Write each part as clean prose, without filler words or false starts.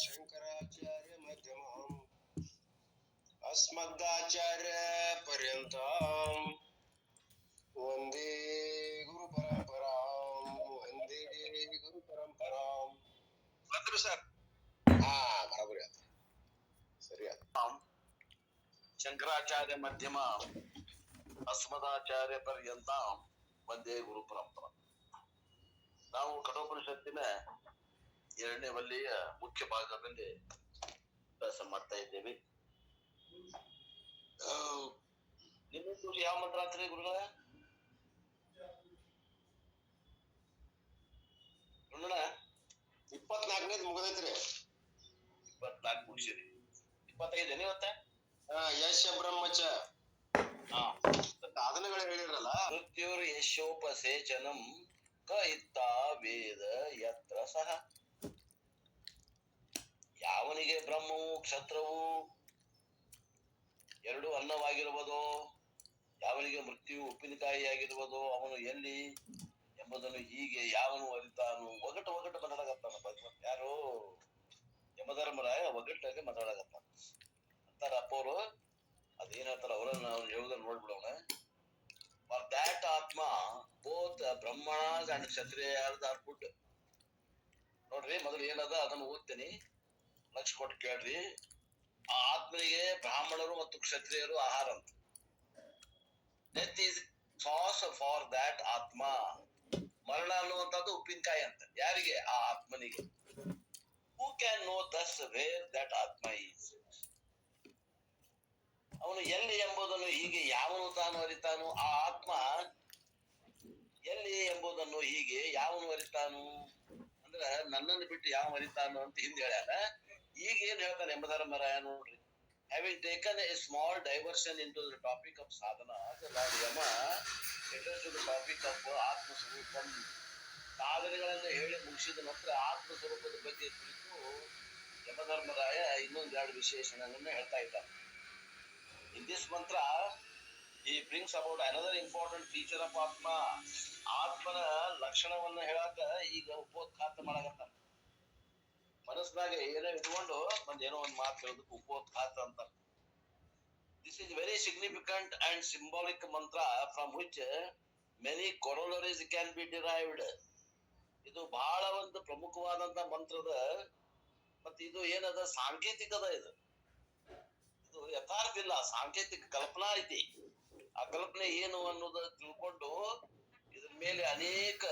ಶಂಕರಾಚಾರ್ಯ ಮಧ್ಯಮಾಂ ಅಸ್ಮದಾಚಾರ್ಯ ಪರ್ಯಂತ ವಂದೇ ಗುರು ಪರಂಪರಾಂ ವಂದೇ ಗುರು ಪರಂಪರಾಂ. ಬಂದ್ರು ಸರ್? ಬರಾಬರಿ ಆಯ್ತು, ಸರಿ ಆಯ್ತು. ಶಂಕರಾಚಾರ್ಯ ಮಧ್ಯಮ ಅಸ್ಮದಾಚಾರ್ಯ ಪರ್ಯಂತ ವಂದೇ ಗುರು ಪರಂಪರಾ. ನಾವು ಕಠೋಪನಿಷತ್ತಿನ 2ನೇ ವಲ್ಲಿಯ ಮುಖ್ಯ ಭಾಗದಲ್ಲಿ ಅಭ್ಯಾಸ ಮಾಡ್ತಾ ಇದ್ದೇವೆ. ನಿಮ್ಮದು ಯಾವ ಮಂತ್ರ ಅಂತೀರಿ ಗುರುಗಳ? ಗುರುಗಳ 24ನೇದು ಮುಗಿದೈತ್ರಿ. 24 ಮುಗಿಸಿರಿ. 25 ಇವತ್ತ? ಯಶ ಬ್ರಹ್ಮಚ ಸಾಧನೆಗಳು ಹೇಳಿರಲ್ಲ. ಮೃತ್ಯುರ್ ಯಶೋಪಸೇಚನಂ ಕ ಇತ್ತ ವೇದ ಯತ್ರ ಸಹ. ಯಾವನಿಗೆ ಬ್ರಹ್ಮವು ಕ್ಷತ್ರವು ಎರಡು ಅನ್ನವಾಗಿರುವುದೋ, ಯಾವನಿಗೆ ಮೃತ್ಯು ಉಪ್ಪಿನಕಾಯಿಯಾಗಿರುವುದೋ ಅವನು ಎಲ್ಲಿ ಎಂಬುದನ್ನು ಹೀಗೆ ಯಾವನು ಅರಿತಾನು. ಒಗಟು ಮಾತಾಡಕತ್ತಾನ ಭಗವಂತ. ಯಾರು? ಯಮಧರ್ಮರಾಯ ಒಗಟ್ಟಲ್ಲಿ ಮಾತಾಡಕತ್ತಾನ ಅಂತಾರ ಅಪ್ಪವರು. ಅದೇನ್ ಹೇಳ್ತಾರ ಅವರನ್ನ ಅವ್ನು ಹೇಳುದನ್ನ ನೋಡ್ಬಿಡೋಣ. ಫಾರ್ ದ್ಯಾಟ್ ಆತ್ಮ ಬೋತ್ ಬ್ರಹ್ಮಣಾಸ್ ಅಂಡ್ ಕ್ಷತ್ರಿಯಾಸ್ ಆರ್ ಗುಡ್. ನೋಡ್ರಿ, ಮೊದಲು ಏನದ ಅದನ್ನು ಓದ್ತೀನಿ, ಲಕ್ಷ ಕೊಟ್ಟು ಕೇಳ್ರಿ. ಆ ಆತ್ಮನಿಗೆ ಬ್ರಾಹ್ಮಣರು ಮತ್ತು ಕ್ಷತ್ರಿಯರು ಆಹಾರ ಅಂತ. Death is sauce for that atma. ಮರಣ ಅನ್ನುವಂಥದ್ದು ಉಪ್ಪಿನಕಾಯಿ ಅಂತ. ಯಾರಿಗೆ? ಆ ಆತ್ಮನಿಗೆ. Who can know thus where that atma is. ಅವನು ಎಲ್ಲಿ ಎಂಬುದನ್ನು ಹೀಗೆ ಯಾವನು ತಾನು ಅರಿತಾನು. ಆ ಆತ್ಮ ಎಲ್ಲಿ ಎಂಬುದನ್ನು ಹೀಗೆ ಯಾವನು ಅರಿತಾನು ಅಂದ್ರೆ ನನ್ನನ್ನು ಬಿಟ್ಟು ಯಾವ ಅರಿತಾನು ಅಂತ ಹಿಂದೆ ಹೇಳ್ಯಾನ. ಈಗ ಏನ್ ಹೇಳ್ತಾನೆ ಯಮಧರ್ಮರಾಯ ನೋಡ್ರಿ. Having taken a small diversion into the topic of sadhana, Lord Yama enters to the topic of ಆತ್ಮ ಸ್ವರೂಪಂ. ಸಾಧನೆಗಳನ್ನು ಹೇಳಿ ಮುಗಿಸಿದ ನಂತರ ಆತ್ಮ ಸ್ವರೂಪದ ಬಗ್ಗೆ ಕುರಿತು ಯಮಧರ್ಮರಾಯ ಇನ್ನೊಂದೆರಡು ವಿಶೇಷಣಗಳನ್ನ ಹೇಳ್ತಾ ಇದ್ದಾನೆ. In this mantra, he brings about another important feature of Atma. ಆತ್ಮನ ಲಕ್ಷಣವನ್ನ ಹೇಳಾಕ ಈಗ ಉಪೋತ್ಖಾತ ಮಾಡಕತ್ತಾನ. ಮನಸ್ಸಿನಾಗ ಏನೋ ಇಟ್ಕೊಂಡು ಏನೋ ಒಂದು ಮಾತು ಹೇಳೋದಕ್ಕೆ ಉಪೋತ್ಖಾತ ಅಂತ. This is very significant and symbolic mantra from which many corollaries can be derived. ಇದು ಬಹಳ ಒಂದು ಪ್ರಮುಖವಾದಂತ ಮಂತ್ರದ ಮತ್ತೆ ಇದು ಏನದ ಸಾಂಕೇತಿಕದ. ಇದು ಯಥಾರ್ಥ ಇಲ್ಲ, ಸಾಂಕೇತಿಕ ಕಲ್ಪನಾ ಐತಿ. ಆ ಕಲ್ಪನೆ ಏನು ಅನ್ನೋದು ತಿಳ್ಕೊಂಡು ಇದ್ರ ಮೇಲೆ ಅನೇಕ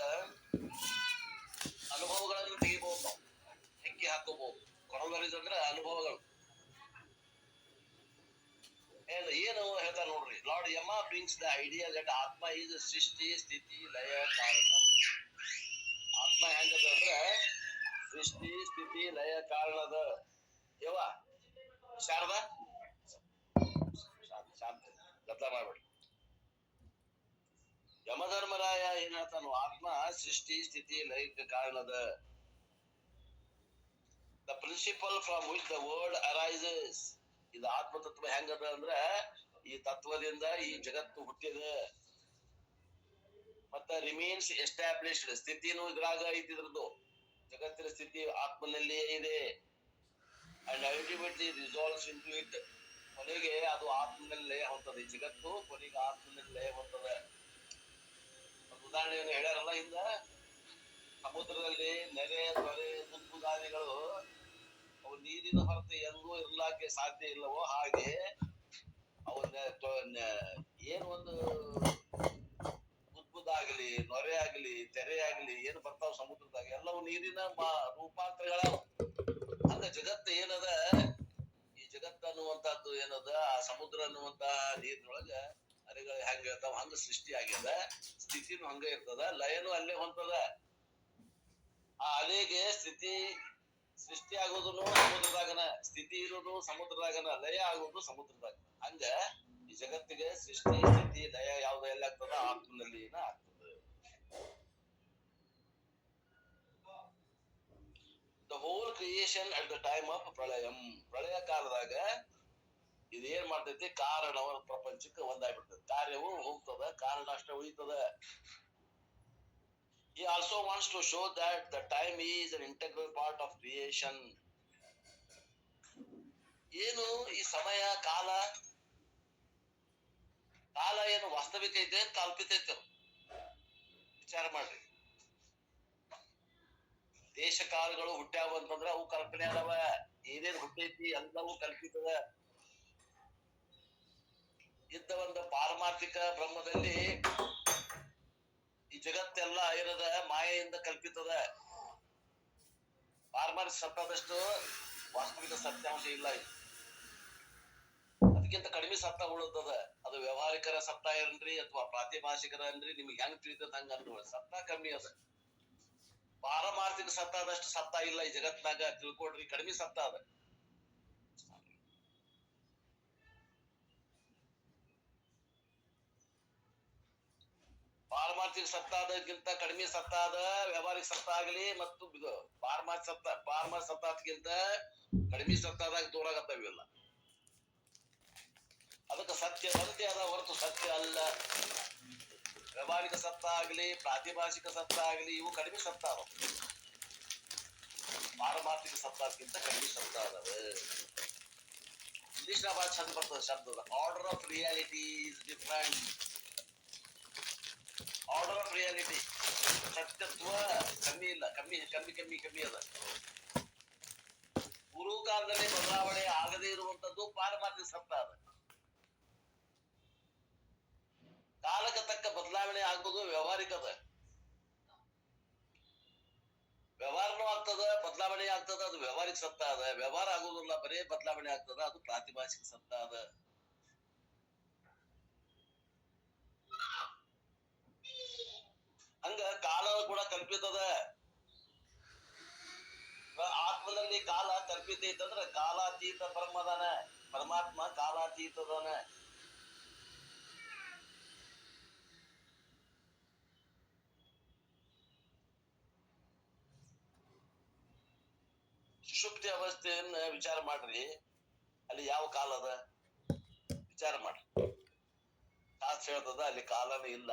ಅನುಭವಗಳನ್ನು ತೆಗಿಬಹುದು, ನಾವು ಹೆಕ್ಕಿ ಹಾಕೋಬಹುದು. ಕೊರಲರೀಸ್ ಅಂದ್ರೆ ಅನುಭವಗಳು. ಏನು ಹೇಳ್ತಾರೆ ನೋಡ್ರಿ. Lord Yama brings the idea that atma is srishti sthiti ಲಯ ಕಾರಣ. ಆತ್ಮ ಹೆಂಗದ ಅಂದ್ರೆ ಸೃಷ್ಟಿ ಸ್ಥಿತಿ ಲಯ ಕಾರಣದ. ಯವ ಶಾರದಾ ಶಾಂತ ಗದ್ದಲ ಮಾಡ್ಬೇಡಿ. ಯಮಧರ್ಮರಾಯ ಏನ್ ಹೇಳ್ತಾನು? ಆತ್ಮ ಸೃಷ್ಟಿ ಸ್ಥಿತಿ ಲಯಕ್ಕೆ ಕಾರಣದ. The principle from which the world arises. ಇದು ಆತ್ಮ ತತ್ವ ಹೆಂಗದ ಅಂದ್ರೆ ಈ ತತ್ವದಿಂದ ಈ ಜಗತ್ತು ಹುಟ್ಟಿದೆ. ಮತ್ತ ರಿಮೇನ್ಸ್ ಎಸ್ಟಾಬ್ಲಿಷ್ಡ್. ಸ್ಥಿತಿನೂ ಇದ್ರಾಗ ಐತಿದ್ರದ್ದು. ಜಗತ್ತಿನ ಸ್ಥಿತಿ ಆತ್ಮನಲ್ಲಿಯೇ ಇದೆ. And ultimately resolves into it. ಕೊನೆಗೆ ಅದು ಆತ್ಮನಲ್ಲಿ ಲಯ ಹೊಂದದ. ಈ ಜಗತ್ತು ಕೊನೆಗೆ ಆತ್ಮನಲ್ಲಿ ಲಯ ಹೊಂದದ. ಉದಾಹರಣೆಯನ್ನು ಹೇಳ್ಯಾರಲ್ಲ ಹಿಂದ, ಸಮುದ್ರದಲ್ಲಿ ನೆರೆ ತೊರೆ ಬುದ್ಬುದಾದಿಗಳು ಅವು ನೀರಿನ ಹೊರತು ಎಂದೂ ಇರ್ಲಾಕೆ ಸಾಧ್ಯ ಇಲ್ಲವೋ ಹಾಗೆ ಅವನ್ನ ಏನು ಒಂದು ಬುದ್ಬುದಾಗ್ಲಿ ನೊರೆ ಆಗ್ಲಿ ತೆರೆ ಆಗ್ಲಿ ಏನು ಬರ್ತಾವ ಸಮುದ್ರದಾಗ ಎಲ್ಲವೂ ನೀರಿನ ರೂಪಾಂತರಗಳ. ಹಂಗ ಜಗತ್ತು ಏನದ, ಈ ಜಗತ್ತು ಅನ್ನುವಂತದ್ದು ಏನದ, ಆ ಸಮುದ್ರ ಅನ್ನುವಂತ ನೀರಿನೊಳಗ ಅಲೆಗಳು ಹೆಂಗ ಇರ್ತಾವ ಹಂಗ ಸೃಷ್ಟಿ ಆಗ್ಯದ. ಸ್ಥಿತಿನೂ ಹಂಗ ಇರ್ತದ, ಲಯನೂ ಅಲ್ಲೇ ಹೊಂತದ. ಆ ಅಲೆಗೆ ಸ್ಥಿತಿ ಸೃಷ್ಟಿ ಆಗೋದನ್ನು ಸಮುದ್ರದಾಗನ, ಸ್ಥಿತಿ ಇರೋದು ಸಮುದ್ರದಾಗನ, ಲಯ ಆಗೋದು ಸಮುದ್ರದಾಗ. ಹಂಗ ಈ ಜಗತ್ತಿಗೆ ಸೃಷ್ಟಿ ಸ್ಥಿತಿ ಲಯ ಯಾವ್ದು ಎಲ್ಲ ಆಗ್ತದ ಆತ್ಮನಲ್ಲಿ ಆಗ್ತದೆ. The whole creation at the time of pralayam. ಪ್ರಳಯ ಕಾಲದಾಗ ಇದೇನ್ ಮಾಡ್ತೈತಿ? ಕಾರಣವ ಪ್ರಪಂಚಕ್ಕೆ ಒಂದಾಗ್ಬಿಡ್ತದೆ. ಕಾರ್ಯವು ಹೋಗ್ತದ, ಕಾರಣ ಅಷ್ಟೇ ಉಳಿತದ. He also wants to show that the time is an integral part of creation. ಏನು ಈ ಸಮಯ ಕಾಲ ಕಾಲ ಏನು ವಾಸ್ತವಿಕ ಐತೆ ಕಲ್ಪಿತ ಐತೆ ವಿಚಾರ ಮಾಡ್ರಿ. ದೇಶ ಕಾಲಗಳು ಹುಟ್ಟ್ಯಾವ ಅಂತಂದ್ರ ಅವು ಕಲ್ಪನೆ ಅದಾವ. ಏನೇನ್ ಹುಟ್ಟೈತಿ ಎಲ್ಲವೂ ಕಲ್ಪಿತದ. ಇದ್ದ ಒಂದು ಪಾರಮಾರ್ಥಿಕ ಬ್ರಹ್ಮದಲ್ಲಿ ಈ ಜಗತ್ತೆಲ್ಲ ಇರದ ಮಾಯೆಯಿಂದ ಕಲ್ಪಿತದ. ಪಾರಮಾರ್ಥಿಕ ಸತ್ತಾದಷ್ಟು ವಾಸ್ತವಿಕ ಸತ್ಯಾಂಶ ಇಲ್ಲ. ಅದಕ್ಕಿಂತ ಕಡಿಮೆ ಸತ್ತ ಉಳಿದದ. ಅದು ವ್ಯವಹಾರಿಕರ ಸತ್ತ ಏನ್ರಿ ಅಥವಾ ಪ್ರಾತಿಭಾಷಿಕರ ಅನ್ರಿ, ನಿಮ್ಗೆ ಹೆಂಗ್ ತಿಳಿತದ ಹಂಗ ಅನ್ರಿ, ಸತ್ತ ಕಮ್ಮಿ ಅದ. ಪಾರಮಾರ್ಥಿಕ ಸತ್ತ ಆದಷ್ಟು ಸತ್ತ ಇಲ್ಲ ಈ ಜಗತ್ನಾಗ, ತಿಳ್ಕೊಡ್ರಿ. ಕಡಿಮೆ ಸತ್ತ ಅದ. ಪಾರಮಾರ್ಥಿಕ ಸತ್ತ ಆದಕ್ಕಿಂತ ಕಡಿಮೆ ಸತ್ತ ಆದ. ವ್ಯವಹಾರಿಕ ಸತ್ತ ಆಗಲಿ ಮತ್ತು ಪಾರಮಾರ್ಥಿಕ ಸತ್ತಾದಕ್ಕಿಂತ ಕಡಿಮೆ ಸತ್ತಾದಾಗ ತೋರಾಗತ್ತವಿಲ್ಲ. ಅದಕ್ಕೆ ಸತ್ಯವಂತೆ ಅದ ಹೊರತು ಸತ್ಯ ಅಲ್ಲ. ವ್ಯವಹಾರಿಕ ಸತ್ತ ಆಗಲಿ ಪ್ರಾತಿಭಾಷಿಕ ಸತ್ತ ಆಗಲಿ ಇವು ಕಡಿಮೆ ಸತ್ತ ಅದಾವ. ಪಾರಮಾರ್ಥಿಕ ಸತ್ತಾದಕ್ಕಿಂತ ಕಡಿಮೆ ಸತ್ತ ಅದಾವ. ಇಂಗ್ಲಿಷ್ ಭಾಳ ಚಂದ ಬರ್ತದೆ ಶಬ್ದದ. Order of reality is different. Order of reality ಸತ್ಯತ್ವ ಕಮ್ಮಿ ಇಲ್ಲ, ಕಮ್ಮಿ ಅದ. ಪೂರ್ವಕಾಲದಲ್ಲಿ ಬದಲಾವಣೆ ಆಗದೇ ಇರುವಂತದ್ದು ಪಾರಮಾರ್ಥಿಕ ಸತ್ತ ಅದ. ಕಾಲಕ್ಕೆ ತಕ್ಕ ಬದಲಾವಣೆ ಆಗ್ಬೋದು ವ್ಯವಹಾರಿಕದ. ವ್ಯವಹಾರನೂ ಆಗ್ತದ, ಬದಲಾವಣೆ ಆಗ್ತದ, ಅದು ವ್ಯವಹಾರಿಕ ಸತ್ತ ಅದ. ವ್ಯವಹಾರ ಆಗೋದಿಲ್ಲ, ಬರೇ ಬದಲಾವಣೆ ಆಗ್ತದ, ಅದು ಪ್ರಾತಿಭಾಷಿಕ ಸತ್ತ ಅದ. ಹಂಗ ಕಾಲ ಕೂಡ ಕಲ್ಪಿತದ. ಆತ್ಮದಲ್ಲಿ ಕಾಲ ಕಲ್ಪಿತ ಐತಂದ್ರ ಕಾಲಾತೀತ ಬ್ರಹ್ಮದಾನ. ಪರಮಾತ್ಮ ಕಾಲಾತೀತದಾನ. ಸುಷುಪ್ತಿ ಅವಸ್ಥೆಯನ್ನ ವಿಚಾರ ಮಾಡ್ರಿ. ಅಲ್ಲಿ ಯಾವ ಕಾಲ ಅದ ವಿಚಾರ ಮಾಡ್ರಿ. ಶಾಸ್ತ್ರ ಹೇಳ್ತದ ಅಲ್ಲಿ ಕಾಲನೇ ಇಲ್ಲ.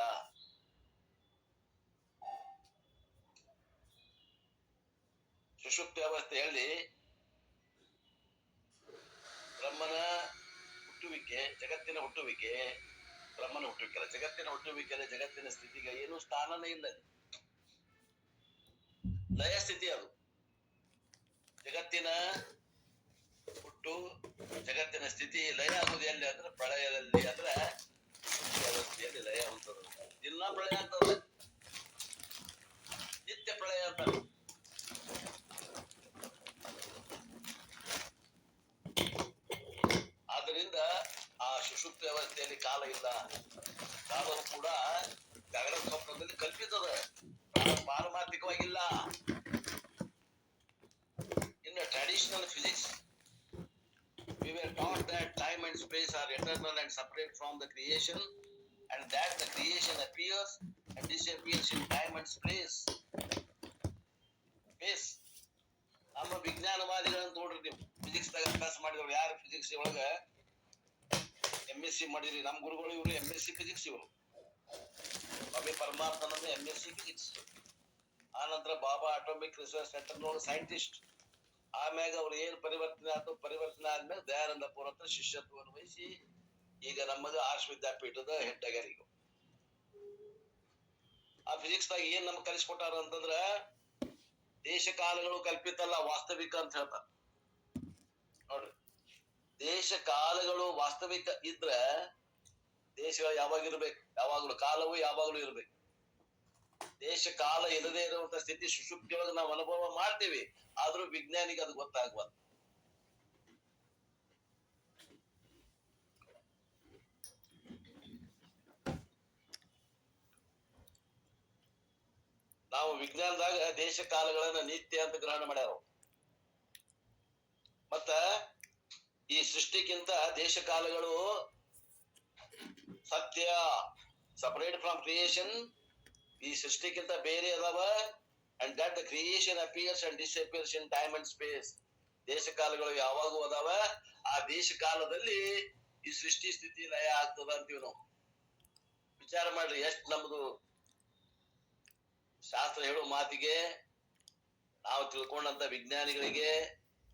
ಸುಷುಪ್ತಿ ಅವಸ್ಥೆಯಲ್ಲಿ ಬ್ರಹ್ಮನ ಹುಟ್ಟುವಿಕೆ, ಜಗತ್ತಿನ ಹುಟ್ಟುವಿಕೆ, ಬ್ರಹ್ಮನ ಹುಟ್ಟುವಿಕೆ ಅಲ್ಲ, ಜಗತ್ತಿನ ಹುಟ್ಟುವಿಕೆ, ಜಗತ್ತಿನ ಸ್ಥಿತಿಗೆ ಏನು ಸ್ಥಾನನೇ ಇಲ್ಲ. ಲಯ ಸ್ಥಿತಿ ಅದು. ಜಗತ್ತಿನ ಹುಟ್ಟು, ಜಗತ್ತಿನ ಸ್ಥಿತಿ ಲಯ ಆಗುದು ಎಲ್ಲಿ ಅಂದ್ರೆ ಪ್ರಳಯದಲ್ಲಿ. ಅಂದ್ರೆ ವ್ಯವಸ್ಥೆಯಲ್ಲಿ ಲಯ ಹೊಂದದ. ದಿನ ಪ್ರಳಯ ಆಗ್ತದೆ, ನಿತ್ಯ ಪ್ರಳಯ ಅಂತಾರೆ. ಆದ್ದರಿಂದ ಆ ಸುಷುಪ್ತಿ ವ್ಯವಸ್ಥೆಯಲ್ಲಿ ಕಾಲ ಇಲ್ಲ. ಕಾಲವು ಕೂಡ ಜಾಗೃತ ಸ್ವಪ್ನದಲ್ಲಿ ಕಲ್ಪಿತದ, ಪಾರಮಾರ್ಥಿಕವಾಗಿಲ್ಲ. In a traditional physics, we were taught that time and space are eternal and separate from the creation, and that the creation appears and disappears in time and space. ನಮ್ಮ ವಿಜ್ಞಾನವಾದಿಗಳಂತ ನೋಡ್ರಿ ನೀವು. ಫಿಸಿಕ್ಸ್ ದಾಗ ಅಭ್ಯಾಸ ಮಾಡಿದವ್ರು ಯಾರು? ಫಿಸಿಕ್ಸ್ ಒಳಗ MSc ಮಾಡಿದ್ರಿ. ನಮ್ಮ ಗುರುಗಳು ಇವರು MSc ಫಿಸಿಕ್ಸ್. ಇವರು ಸ್ವಾಮಿ ಪರಮಾತ್ಮನಂದ MSc ಫಿಸಿಕ್ಸ್. ಆ ನಂತರ ಬಾಬಾ ಅಟೋಮಿಕ್ ರಿಸರ್ಚ್ ಸೆಂಟರ್ ಸೈಂಟಿಸ್ಟ್. ಆಮ್ಯಾಗ ಅವ್ರು ಏನ್ ಪರಿವರ್ತನೆ ಆದ್ಮೇಲೆ ದಯಾನಂದ ಪುರ ಹತ್ರ ಶಿಷ್ಯತ್ವವನ್ನು ವಹಿಸಿ ಈಗ ನಮ್ಮದು ಆರ್ಷ್ ವಿದ್ಯಾಪೀಠದ ಹೆಡ್ ಆಗ್ಯಾರ. ಈಗ ಆ ಫಿಸಿಕ್ಸ್ ದಾಗ ಏನ್ ನಮ್ಗೆ ಕಲಿಸ್ಕೊಟ್ಟಾರ ಅಂತಂದ್ರ ದೇಶ ಕಾಲಗಳು ಕಲ್ಪಿತಲ್ಲ, ವಾಸ್ತವಿಕ ಅಂತ ಹೇಳ್ತಾರ. ನೋಡ್ರಿ, ದೇಶ ಕಾಲಗಳು ವಾಸ್ತವಿಕ ಇದ್ರ ದೇಶಗಳು ಯಾವಾಗಿರ್ಬೇಕು, ಯಾವಾಗ್ಲೂ ಕಾಲವು ಯಾವಾಗ್ಲೂ ಇರ್ಬೇಕು. ದೇಶ ಕಾಲ ಇಲ್ಲದೆ ಇರುವಂತ ಸ್ಥಿತಿ ಸುಷುಪ್ತಿಯೊಳಗೆ ನಾವು ಅನುಭವ ಮಾಡ್ತೀವಿ, ಆದ್ರೂ ವಿಜ್ಞಾನಿಗೆ ಅದು ಗೊತ್ತಾಗಬಾರ್ದು. ನಾವು ವಿಜ್ಞಾನದಾಗ ದೇಶ ಕಾಲಗಳನ್ನ ನಿತ್ಯ ಅಂತ ಗ್ರಹಣ ಮಾಡ್ಯಾರ. ಮತ್ತ ಈ ಸೃಷ್ಟಿಗಿಂತ ದೇಶ ಕಾಲಗಳು ಸತ್ಯ, ಸಪರೇಟ್ ಫ್ರಮ್ ಕ್ರಿಯೇಷನ್. ಈ ಸೃಷ್ಟಿಗಿಂತ ಬೇರೆ ಅದಾವ. And that the creation appears and disappears in time and space. ದೇಶ ಕಾಲಗಳು ಯಾವಾಗೂ ಅದಾವ, ಆ ದೇಶ ಕಾಲದಲ್ಲಿ ಈ ಸೃಷ್ಟಿ ಸ್ಥಿತಿ ಲಯ ಆಗ್ತದ ಅಂತೀವಿ ನಾವು. ವಿಚಾರ ಮಾಡ್ರಿ, ಎಷ್ಟ್ ನಮ್ದು ಶಾಸ್ತ್ರ ಹೇಳೋ ಮಾತಿಗೆ ನಾವು ತಿಳ್ಕೊಂಡಂತ ವಿಜ್ಞಾನಿಗಳಿಗೆ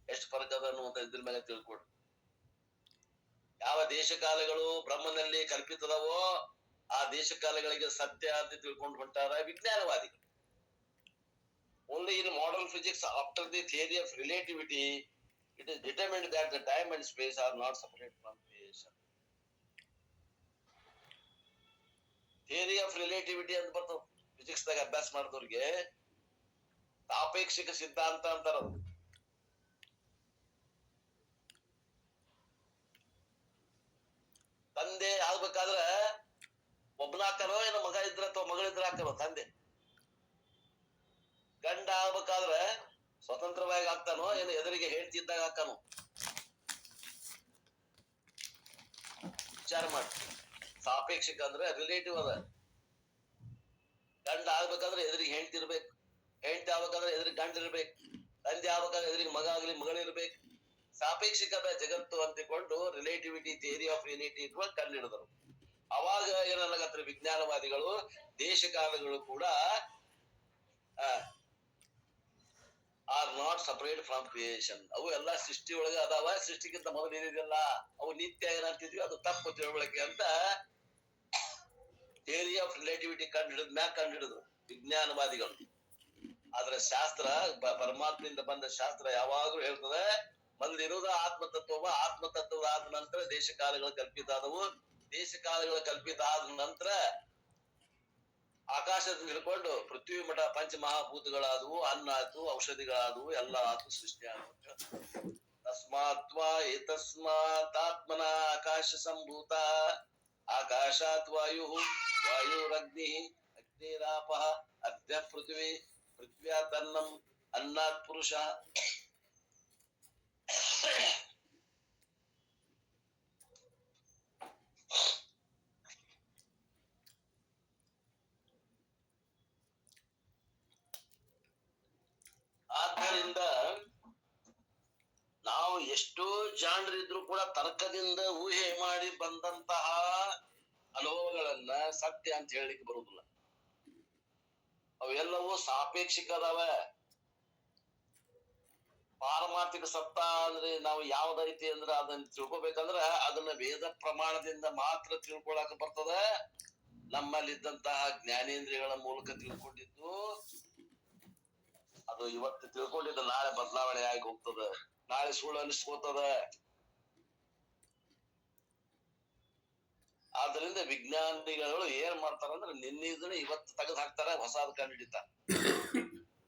ಎಷ್ಟು ಫರಕ್ ಅದ ಅನ್ನುವಂತ ಇದ್ರ ಮೇಲೆ ತಿಳ್ಕೊಡ್ರಿ. ಯಾವ ದೇಶಕಾಲಗಳು ಬ್ರಹ್ಮನಲ್ಲಿ ಕಲ್ಪಿತದವೋ ಆ ದೇಶಕಾಲಗಳಿಗೆ ಸತ್ಯ ಅಂತ ತಿಳ್ಕೊಂಡು ಹೊಂಟಾರ ವಿಜ್ಞಾನವಾದಿಗಳು. Only in modern physics, after the theory of relativity, it is determined that the time and space are not separate from creation. Theory of relativity ಅಂತ ಬರ್ತದೆ ಫಿಸಿಕ್ಸ್ ದಾಗ ಅಭ್ಯಾಸ ಮಾಡಿದವ್ರಿಗೆ. ಸಾಪೇಕ್ಷಿಕ ಸಿದ್ಧಾಂತ ಅಂತಾರ. ತಂದೆ ಆಗ್ಬೇಕಾದ್ರ ಒಬ್ಬನಾಕರೋ ಏನೋ ಮಗ ಇದ್ರ ಅಥವಾ ಮಗಳಿದ್ರ ಹಾಕರೋ ತಂದೆ. ಗಂಡ ಆಗ್ಬೇಕಾದ್ರೆ ಸ್ವತಂತ್ರವಾಗಿ ಆಗ್ತಾನೋ ಏನು ಎದುರಿಗೆ ಹೇಳ್ತಿದ್ದಾಗ ಹಾಕಾನೋ ವಿಚಾರ ಮಾಡಿ. ಸಾಪೇಕ್ಷಿಕ ಅಂದ್ರೆ ರಿಲೇಟಿವ್ ಅದ. ಗಂಡ ಆಗ್ಬೇಕಾದ್ರೆ ಎದುರಿಗೆ ಹೆಂಡ್ತಿರ್ಬೇಕು, ಹೆಂಡ್ತಿ ಆಗ್ಬೇಕಾದ್ರೆ ಎದುರಿಗೆ ಗಂಡ ಇರ್ಬೇಕು, ತಂದೆ ಆಗ್ಬೇಕಾದ್ರೆ ಎದುರಿಗೆ ಮಗ ಆಗ್ಲಿ ಮಗಳಿರ್ಬೇಕು. ಸಾಪೇಕ್ಷಿಕದ ಜಗತ್ತು ಅಂತಿಕೊಂಡು ರಿಲೇಟಿವಿಟಿ ಥಿಯರಿ ಆಫ್ ರಿಲೇಟಿವ್ ಕಂಡು ಹಿಡಿದರು. ಅವಾಗ ಏನಾಗತ್ತಾರೆ ವಿಜ್ಞಾನವಾದಿಗಳು ದೇಶಕಾಲಗಳು ಕೂಡ are not separate from creation. ಅವು ಎಲ್ಲಾ ಸೃಷ್ಟಿ ಒಳಗೆ ಅದಾವ, ಸೃಷ್ಟಿಗಿಂತ ಮೊದಲು ಏನಿದೆಯಲ್ಲ ಅವು ನಿತ್ಯ ಏನಂತಿದ್ವಿ ಅದು ತಪ್ಪು ತಿಳುವಳಿಕೆ ಅಂತ ಥಿಯರಿ ಆಫ್ ರಿಲೇಟಿವಿಟಿ ಕಂಡು ಹಿಡಿದ್ರು ವಿಜ್ಞಾನವಾದಿಗಳು. ಆದ್ರೆ ಶಾಸ್ತ್ರ ಪರಮಾತ್ಮದಿಂದ ಬಂದ ಶಾಸ್ತ್ರ ಯಾವಾಗ್ಲೂ ಹೇಳ್ತದೆ ಮೊದಲಿರುವುದು ಆತ್ಮತತ್ವ, ಆತ್ಮತತ್ವದ ಆದ ನಂತರ ದೇಶಕಾಲಗಳು ಕಲ್ಪಿತ ಆದವು, ದೇಶಕಾಲಗಳು ಕಲ್ಪಿತ ಆದ ನಂತರ ಆಕಾಶದಿಂದ ಹಿಡ್ಕೊಂಡು ಪೃಥ್ವಿ ಮಠ ಪಂಚಮಹಾಭೂತಗಳಾದವು, ಅನ್ನ ಆಯ್ತು, ಔಷಧಿಗಳಾದವು, ಎಲ್ಲ ಆತು, ಸೃಷ್ಟಿ ಆದವು. ತಸ್ಮಾತ್ವಾ ಏತಸ್ಮಾತಾತ್ಮನ ಆಕಾಶ ಸಂಭೂತ, ಆಕಾಶಾತ್ ವಾಯು, ವಾಯುರಗ್ನಿ, ಅಗ್ನಿರಾಪ, ಅದ್ಯ ಪೃಥ್ವಿ, ಪೃಥ್ವ್ಯಾತ್ ಅನ್ನಂ, ಅನ್ನಾತ್ ಪುರುಷ. ಆದ್ದರಿಂದ ನಾವು ಎಷ್ಟೋ ಜಾಣರಿದ್ರು ಕೂಡ ತರ್ಕದಿಂದ ಊಹೆ ಮಾಡಿ ಬಂದಂತಹ ಅನುಭವಗಳನ್ನ ಸತ್ಯ ಅಂತ ಹೇಳಲಿಕ್ಕೆ ಬರುವುದಿಲ್ಲ. ಅವೆಲ್ಲವೂ ಸಾಪೇಕ್ಷಿಕ ಅದಾವ. ಪಾರಮಾರ್ಥಿಕ ಸತ್ತ ಅಂದ್ರೆ ನಾವು ಯಾವ್ದೈತಿ ಅಂದ್ರೆ ಅದನ್ನ ತಿಳ್ಕೊಬೇಕಂದ್ರ ಅದನ್ನ ವೇದ ಪ್ರಮಾಣದಿಂದ ಮಾತ್ರ ತಿಳ್ಕೊಳಕ ಬರ್ತದ. ನಮ್ಮಲ್ಲಿದ್ದಂತಹ ಜ್ಞಾನೇಂದ್ರಿಯಗಳ ಮೂಲಕ ತಿಳ್ಕೊಂಡಿದ್ದು ಅದು ಇವತ್ತು ತಿಳ್ಕೊಂಡಿದ್ದು ನಾಳೆ ಬದಲಾವಣೆ ಆಗಿ ಹೋಗ್ತದ, ನಾಳೆ ಸುಳ್ಳು ಅನಿಸ್ಕೋತದ. ಆದ್ರಿಂದ ವಿಜ್ಞಾನಿಗಳು ಏನ್ ಮಾಡ್ತಾರಂದ್ರೆ ನಿನ್ನಿದ್ರೆ ಇವತ್ತು ತೆಗೆದು ಹಾಕ್ತಾರ, ಹೊಸಾದ್ ಕಂಡು ಹಿಡಿತಾರ.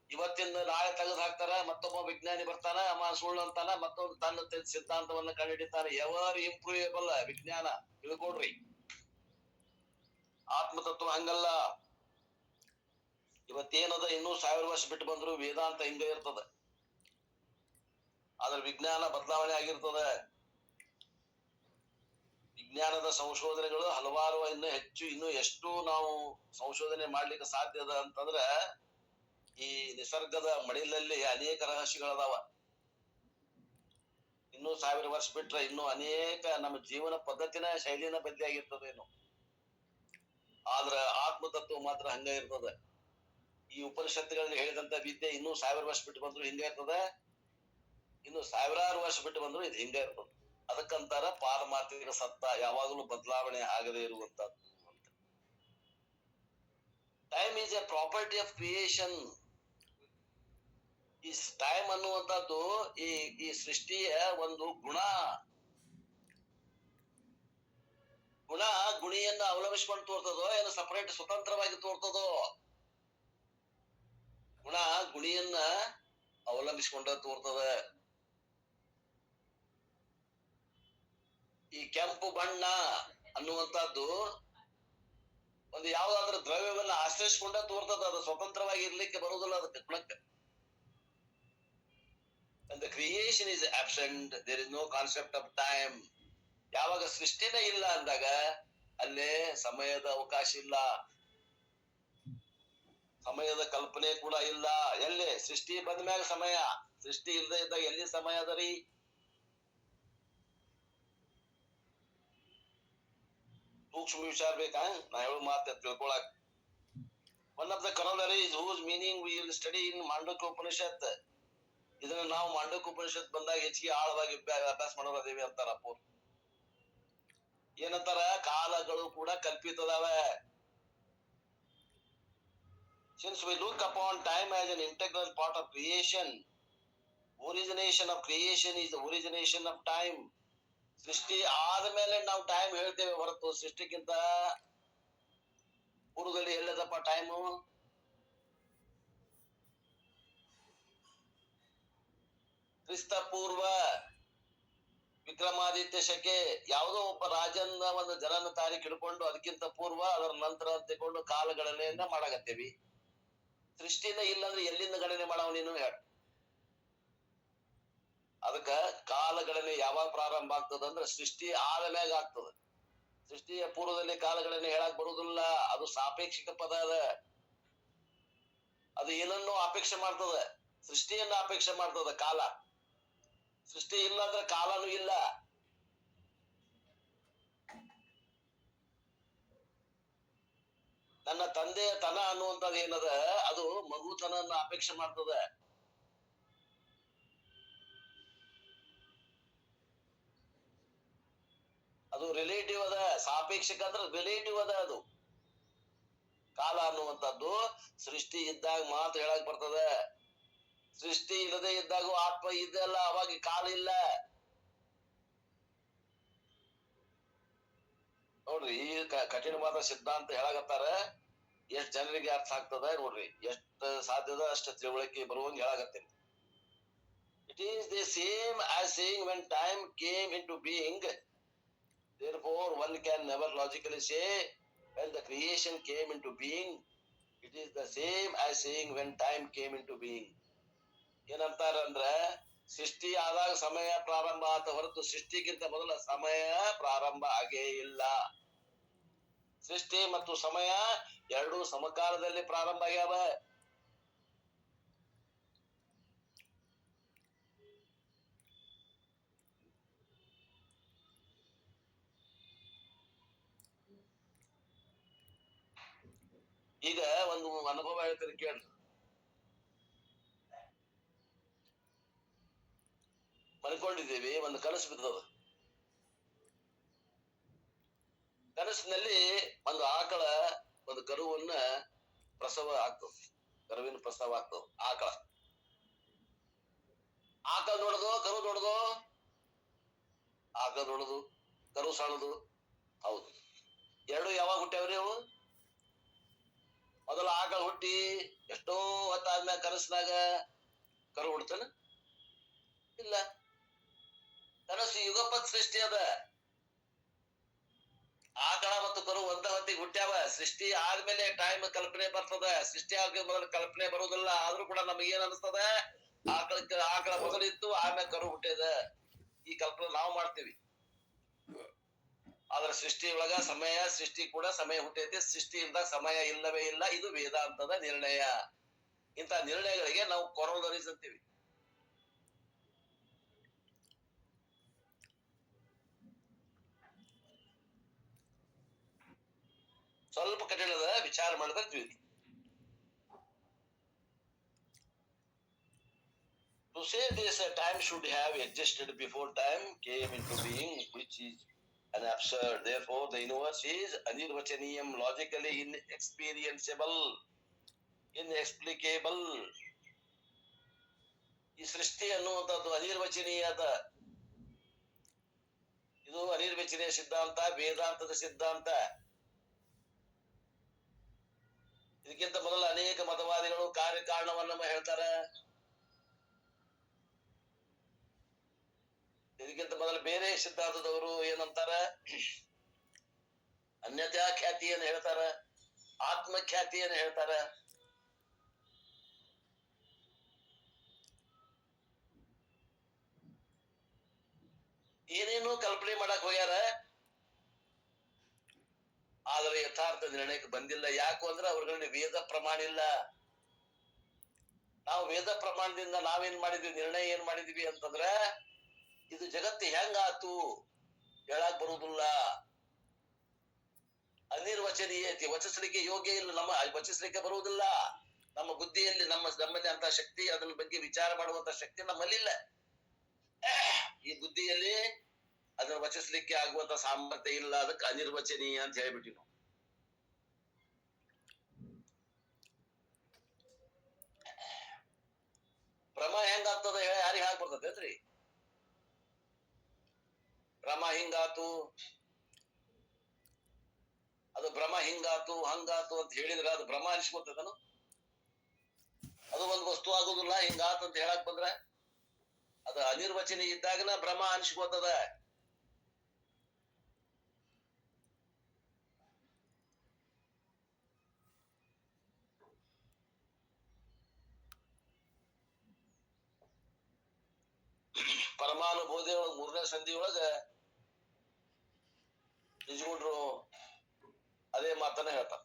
ಇವತ್ತಿಂದ ನಾಳೆ ತೆಗೆದು ಹಾಕ್ತಾರ, ಮತ್ತೊಬ್ಬ ವಿಜ್ಞಾನಿ ಬರ್ತಾನ, ಅಮ್ಮ ಸುಳ್ಳು ಅಂತಾನ, ಮತ್ತೊಂದು ತನ್ನ ಸಿದ್ಧಾಂತವನ್ನ ಕಂಡು ಹಿಡಿತಾನೆ. ಎವರ್ ಇಂಪ್ರೂವೇಬಲ್ ವಿಜ್ಞಾನ, ತಿಳ್ಕೊಡ್ರಿ. ಆತ್ಮತತ್ವ ಹಂಗಲ್ಲ. ಇವತ್ತೇನದ ಇನ್ನೂ 1000 ವರ್ಷ ಬಿಟ್ಟು ಬಂದ್ರು ವೇದಾಂತ ಹಿಂಗ ಇರ್ತದ. ಆದ್ರೆ ವಿಜ್ಞಾನ ಬದಲಾವಣೆ ಆಗಿರ್ತದ. ವಿಜ್ಞಾನದ ಸಂಶೋಧನೆಗಳು ಹಲವಾರು ಇನ್ನೂ ಎಷ್ಟು ನಾವು ಸಂಶೋಧನೆ ಮಾಡ್ಲಿಕ್ಕೆ ಸಾಧ್ಯ ಅದ ಅಂತಂದ್ರ ಈ ನಿಸರ್ಗದ ಮಡಿಲಲ್ಲಿ ಅನೇಕ ರಹಸ್ಯಗಳದಾವ. ಇನ್ನೂ 1000 ವರ್ಷ ಬಿಟ್ರೆ ಇನ್ನೂ ಅನೇಕ ನಮ್ಮ ಜೀವನ ಪದ್ಧತಿನ ಶೈಲಿನ ಬದಲಿ ಆಗಿರ್ತದೇನು. ಆದ್ರ ಆತ್ಮತತ್ವ ಮಾತ್ರ ಹಂಗ ಇರ್ತದ. ಈ ಉಪನಿಷತ್ತುಗಳಲ್ಲಿ ಹೇಳಿದಂತ ವಿದ್ಯೆ ಇನ್ನೂ 1000 ವರ್ಷ ಬಿಟ್ಟು ಬಂದ್ರು ಹಿಂಗ ಇರ್ತದ, ಇನ್ನು 1000 ವರ್ಷ ಬಿಟ್ಟು ಬಂದ್ರು ಇದು ಹಿಂಗ ಇರ್ತದ. ಅದಕ್ಕಂತಾರ ಪಾರಮಾರ್ಥಿಕ ಸತ್ತ, ಯಾವಾಗಲೂ ಬದಲಾವಣೆ ಆಗದೆ ಇರುವಂತದ್ದು. Time is A property of creation. ಈ ಟೈಮ್ ಅನ್ನುವಂಥದ್ದು ಈ ಸೃಷ್ಟಿಯ ಒಂದು ಗುಣ. ಗುಣಿಯನ್ನ ಅವಲಂಬಿಸಿಕೊಂಡು ತೋರ್ತದೋ ಏನು ಸಪರೇಟ್ ಸ್ವತಂತ್ರವಾಗಿ ತೋರ್ತದೋ? ಗುಣ ಗುಣಿಯನ್ನ ಅವಲಂಬಿಸಿಕೊಂಡ ತೋರ್ತದ. ಈ ಕೆಂಪು ಬಣ್ಣ ಅನ್ನುವಂಥದ್ದು ಒಂದು ಯಾವ್ದಾದ್ರೂ ದ್ರವ್ಯವನ್ನ ಆಶ್ರಯಿಸಿಕೊಂಡ ತೋರ್ತದ. ಅದು ಸ್ವತಂತ್ರವಾಗಿ ಇರ್ಲಿಕ್ಕೆ ಬರುವುದಿಲ್ಲ ಅದಕ್ಕೆ ಗುಣಕ್ಕೆ. And the creation is absent, there is no concept of time. ಯಾವಾಗ ಸೃಷ್ಟಿನೇ ಇಲ್ಲ ಅಂದಾಗ ಅಲ್ಲೇ ಸಮಯದ ಅವಕಾಶ ಇಲ್ಲ, ಸಮಯದ ಕಲ್ಪನೆ ಕೂಡ ಇಲ್ಲ. ಎಲ್ಲಿ ಸೃಷ್ಟಿ ಬಂದ ಮ್ಯಾಗ ಸಮಯ, ಸೃಷ್ಟಿ ಇಲ್ಲದೆ ಇದ್ದಾಗ ಎಲ್ಲಿ ಸಮಯ ಅದ ರೀ? ಸೂಕ್ಷ್ಮ ವಿಚಾರ ಬೇಕಾ ನಾ ಹೇಳೋ ಮಾತು ತಿಳ್ಕೊಳಕ್. One of the corollaries whose meaning we will study in Mandukya Upanishad. ಇದನ್ನ ನಾವು ಮಾಂಡೂಕ್ಯ ಉಪನಿಷತ್ ಬಂದಾಗ ಹೆಚ್ಚಿಗೆ ಆಳವಾಗಿ ಅಭ್ಯಾಸ ಮಾಡೋದೇವಿ ಅಂತಾರ ಅಪ್ಪು. ಏನಂತಾರ, ಕಾಲಗಳು ಕೂಡ ಕಲ್ಪಿತದವ. Since we look upon time as an integral part of creation, origination of creation is the origination of time. ಸೃಷ್ಟಿ ಆದ್ಮೇಲೆ ನಾವು ಟೈಮ್ ಹೇಳ್ತೇವೆ ಹೊರತು ಸೃಷ್ಟಿಗಿಂತ ಪೂರ್ವದಲ್ಲಿ ಎಲ್ಲದಪ್ಪ ಟೈಮು? ಕ್ರಿಸ್ತ ಪೂರ್ವ ವಿಕ್ರಮಾದಿತ್ಯ ಶಕೆ ಯಾವುದೋ ಒಬ್ಬ ರಾಜನ ಒಂದು ಜನನ ತಾರೀಖು ಹಿಡ್ಕೊಂಡು ಅದಕ್ಕಿಂತ ಪೂರ್ವ ಅದರ ನಂತರ ತಗೊಂಡು ಕಾಲ ಗಣನೆಯನ್ನ ಮಾಡಾಕತ್ತೇವಿ. ಸೃಷ್ಟಿನ ಇಲ್ಲಂದ್ರೆ ಎಲ್ಲಿಂದ ಗಣನೆ ಮಾಡವ ನೀನು ಹೇಳ? ಅದಕ್ಕ ಕಾಲ ಗಣನೆ ಯಾವಾಗ ಪ್ರಾರಂಭ ಆಗ್ತದಂದ್ರೆ ಸೃಷ್ಟಿ ಆದ ಮ್ಯಾಗ ಆಗ್ತದ. ಸೃಷ್ಟಿಯ ಪೂರ್ವದಲ್ಲಿ ಕಾಲಗಣನೆ ಹೇಳಕ್ ಬರುವುದಿಲ್ಲ. ಅದು ಸಾಪೇಕ್ಷಿಕ ಪದ ಅದ. ಅದು ಏನನ್ನೋ ಅಪೇಕ್ಷೆ ಮಾಡ್ತದ, ಸೃಷ್ಟಿಯನ್ನ ಅಪೇಕ್ಷೆ ಮಾಡ್ತದ ಕಾಲ. ಸೃಷ್ಟಿ ಇಲ್ಲ ಅಂದ್ರೆ ಕಾಲನೂ ಇಲ್ಲ. ನನ್ನ ತಂದೆಯ ತನ ಅನ್ನುವಂಥದ್ದು ಏನದ, ಅದು ಮಗುತನನ್ನ ಅಪೇಕ್ಷೆ ಮಾಡ್ತದ. ಅದು ರಿಲೇಟಿವ್ ಅದ. ಸಾಪೇಕ್ಷಿಕ ಅಂದ್ರೆ ರಿಲೇಟಿವ್ ಅದ. ಅದು ಕಾಲ ಅನ್ನುವಂಥದ್ದು ಸೃಷ್ಟಿ ಇದ್ದಾಗ ಮಾತ್ರ ಹೇಳಕ್ ಬರ್ತದ. ಸೃಷ್ಟಿ ಇಲ್ಲದೆ ಇದ್ದಾಗ ಆತ್ಮ ಇದೆಲ್ಲ, ಅವಾಗ ಕಾಲ ಇಲ್ಲ. ನೋಡ್ರಿ, ಈ ಕಠಿಣವಾದ ಸಿದ್ಧಾಂತ ಹೇಳಾಕತ್ತಾರ. ಎಷ್ಟ್ ಜನರಿಗೆ ಅರ್ಥ ಆಗ್ತದ ನೋಡ್ರಿ, ಎಷ್ಟ್ ಸಾಧ್ಯದ ಅಷ್ಟ ತಿಳುವಳಿಕೆ ಬರುವಂಗ ಹೇಳಾಕತ್ತೇನೆ. It is the same as saying when time came into being. Therefore one can never logically say when the creation came into being. It is the same as saying when time came into being. ಏನಂತಾರ ಅಂದ್ರ, ಸೃಷ್ಟಿ ಆದಾಗ ಸಮಯ ಪ್ರಾರಂಭ ಆತ ಹೊರತು ಸೃಷ್ಟಿಗಿಂತ ಮೊದಲ ಸಮಯ ಪ್ರಾರಂಭ ಆಗೇ ಇಲ್ಲ. ಸೃಷ್ಟಿ ಮತ್ತು ಸಮಯ ಎರಡೂ ಸಮಕಾಲದಲ್ಲಿ ಪ್ರಾರಂಭ ಆಗ್ಯಾವ. ಈಗ ಒಂದು ಅನುಭವ ಹೇಳ್ತೀನಿ ಕೇಳ್ರಿ. ಮಲ್ಕೊಂಡಿದ್ದೀವಿ, ಒಂದು ಕನಸು ಬಿದ್ದದ. ಕನಸಿನಲ್ಲಿ ಒಂದು ಆಕಳ ಒಂದು ಕರುವನ್ನ ಪ್ರಸವ ಆಗ್ತದ. ಕರುವಿನ ಪ್ರಸವ ಆಗ್ತದ. ಆಕಳ ದೊಡ್ಡದು, ಕರು ದೊಡ್ಡದು. ಆಕಳ ದೊಡ್ಡದು, ಕರು ಸಣ್ಣದು. ಹೌದು, ಎರಡು ಯಾವಾಗ ಹುಟ್ಟ್ಯಾವ್ರಿ ಅವು? ಮೊದಲು ಆಕಳ ಹುಟ್ಟಿ ಎಷ್ಟೋ ಹೊತ್ತಾದ್ಮ್ಯಾಗ ಕನಸಿನಾಗ ಕರು ಹುಡ್ತಾನ? ಇಲ್ಲ. ಕನಸು ಯುಗಪತ್ ಸೃಷ್ಟಿ ಅದ. ಆಕಳ ಮತ್ತು ಕರು ಒಂದ ಹೊತ್ತಿಗೆ ಹುಟ್ಟ್ಯಾವ. ಸೃಷ್ಟಿ ಆದ್ಮೇಲೆ ಟೈಮ್ ಕಲ್ಪನೆ ಬರ್ತದ. ಸೃಷ್ಟಿ ಆಗ ಮೊದಲು ಕಲ್ಪನೆ ಬರುವುದಿಲ್ಲ. ಆದ್ರೂ ಕೂಡ ನಮಗ್ ಏನ್ ಅನಿಸ್ತದ, ಆಕಳ ಮೊದಲಿತ್ತು, ಆಮೇಲೆ ಕರು ಹುಟ್ಟಿದ. ಈ ಕಲ್ಪನೆ ನಾವು ಮಾಡ್ತೀವಿ. ಆದ್ರೆ ಸೃಷ್ಟಿ ಒಳಗ ಸಮಯ, ಸೃಷ್ಟಿ ಕೂಡ ಸಮಯ ಹುಟ್ಟೈತಿ. ಸೃಷ್ಟಿಯಿಂದ ಸಮಯ ಇಲ್ಲವೇ ಇಲ್ಲ. ಇದು ವೇದಾಂತದ ನಿರ್ಣಯ. ಇಂಥ ನಿರ್ಣಯಗಳಿಗೆ ನಾವು ಕೊರೋಲರೀಸ್ ಅಂತೀವಿ. ಸ್ವಲ್ಪ ಕಠಿಣದ ವಿಚಾರ ಮಾಡಿದ್ರೆ ತಿಳಿದು. To say this, time should have existed before time came into being, which is an absurd. Therefore, the universe is anirvachaniyam, logically inexperienceable, inexplicable. ಈ ಸೃಷ್ಟಿ ಅನ್ನುವಂಥದ್ದು ಅನಿರ್ವಚನೀಯದ. ಇದು ಅನಿರ್ವಚನೀಯ ಸಿದ್ಧಾಂತ, ವೇದಾಂತದ ಸಿದ್ಧಾಂತ. ಇದಕ್ಕಿಂತ ಮೊದಲು ಅನೇಕ ಮತವಾದಿಗಳು ಕಾರ್ಯಕಾರಣವನ್ನ ಹೇಳ್ತಾರ. ಇದಕ್ಕಿಂತ ಮೊದಲು ಬೇರೆ ಸಿದ್ಧಾಂತದವರು ಏನಂತಾರ, ಅನ್ಯತಾ ಖ್ಯಾತಿಯನ್ನು ಹೇಳ್ತಾರ, ಆತ್ಮಖ್ಯಾತಿಯನ್ನು ಹೇಳ್ತಾರ. ಏನೇನು ಕಲ್ಪನೆ ಮಾಡಕ್ ಹೋಗ್ಯಾರ. ಆದ್ರೆ ಯಥಾರ್ಥ ನಿರ್ಣಯಕ್ಕೆ ಬಂದಿಲ್ಲ. ಯಾಕು ಅಂದ್ರೆ ಅವ್ರಗಳಲ್ಲಿ ವೇದ ಪ್ರಮಾಣ ಇಲ್ಲ. ನಾವು ವೇದ ಪ್ರಮಾಣದಿಂದ ನಾವೇನ್ ಮಾಡಿದ್ವಿ, ನಿರ್ಣಯ ಏನ್ ಮಾಡಿದ್ವಿ ಅಂತಂದ್ರ, ಇದು ಜಗತ್ತು ಹೆಂಗಾತು ಹೇಳಕ್ ಬರುವುದಿಲ್ಲ. ಅನಿರ್ವಚನೀಯತೆ, ವಚಿಸ್ಲಿಕ್ಕೆ ಯೋಗ್ಯ ಇಲ್ಲ. ನಮ್ಮ ವಚಿಸ್ಲಿಕ್ಕೆ ಬರುವುದಿಲ್ಲ. ನಮ್ಮ ಬುದ್ಧಿಯಲ್ಲಿ ನಮ್ಮಲ್ಲಿ ಅಂತ ಶಕ್ತಿ, ಅದನ್ನ ಬಗ್ಗೆ ವಿಚಾರ ಮಾಡುವಂತ ಶಕ್ತಿ ನಮ್ಮಲ್ಲಿಲ್ಲ. ಈ ಬುದ್ಧಿಯಲ್ಲಿ ಅದನ್ನ ವಚಿಸ್ಲಿಕ್ಕೆ ಆಗುವಂತ ಸಾಮರ್ಥ್ಯ ಇಲ್ಲ, ಅದಕ್ಕೆ ಅನಿರ್ವಚನೀಯ ಅಂತ ಹೇಳ್ಬಿಟ್ಟಿ ನಾವು. ಭ್ರಮ ಹೆಂಗಾಗ್ತದ ಯಾರಿಗೆ ಹಾಕ್ ಬರ್ತೈತ್ರಿ? ಭ್ರಮ ಹಿಂಗಾತು, ಅದು ಭ್ರಮ ಹಿಂಗಾತು ಹಂಗಾತು ಅಂತ ಹೇಳಿದ್ರ ಅದು ಭ್ರಮ ಅನಿಸ್ಕೊತದನು? ಅದು ಒಂದು ವಸ್ತು ಆಗುದಿಲ್ಲ ಹಿಂಗಾತು ಅಂತ ಹೇಳಕ್ ಬಂದ್ರ ಅದು ಅನಿರ್ವಚನಿ ಇದ್ದಾಗನ ಭ್ರಮ ಅನಿಸ್ಕೋತದ. ಪರಮಾನುಭೂತಿ ಒಳಗ 3ನೇ ಸಂಧಿ ಒಳಗ ನಿಜಗುಂಡ್ರು ಅದೇ ಮಾತನ್ನ ಹೇಳ್ತಾರ.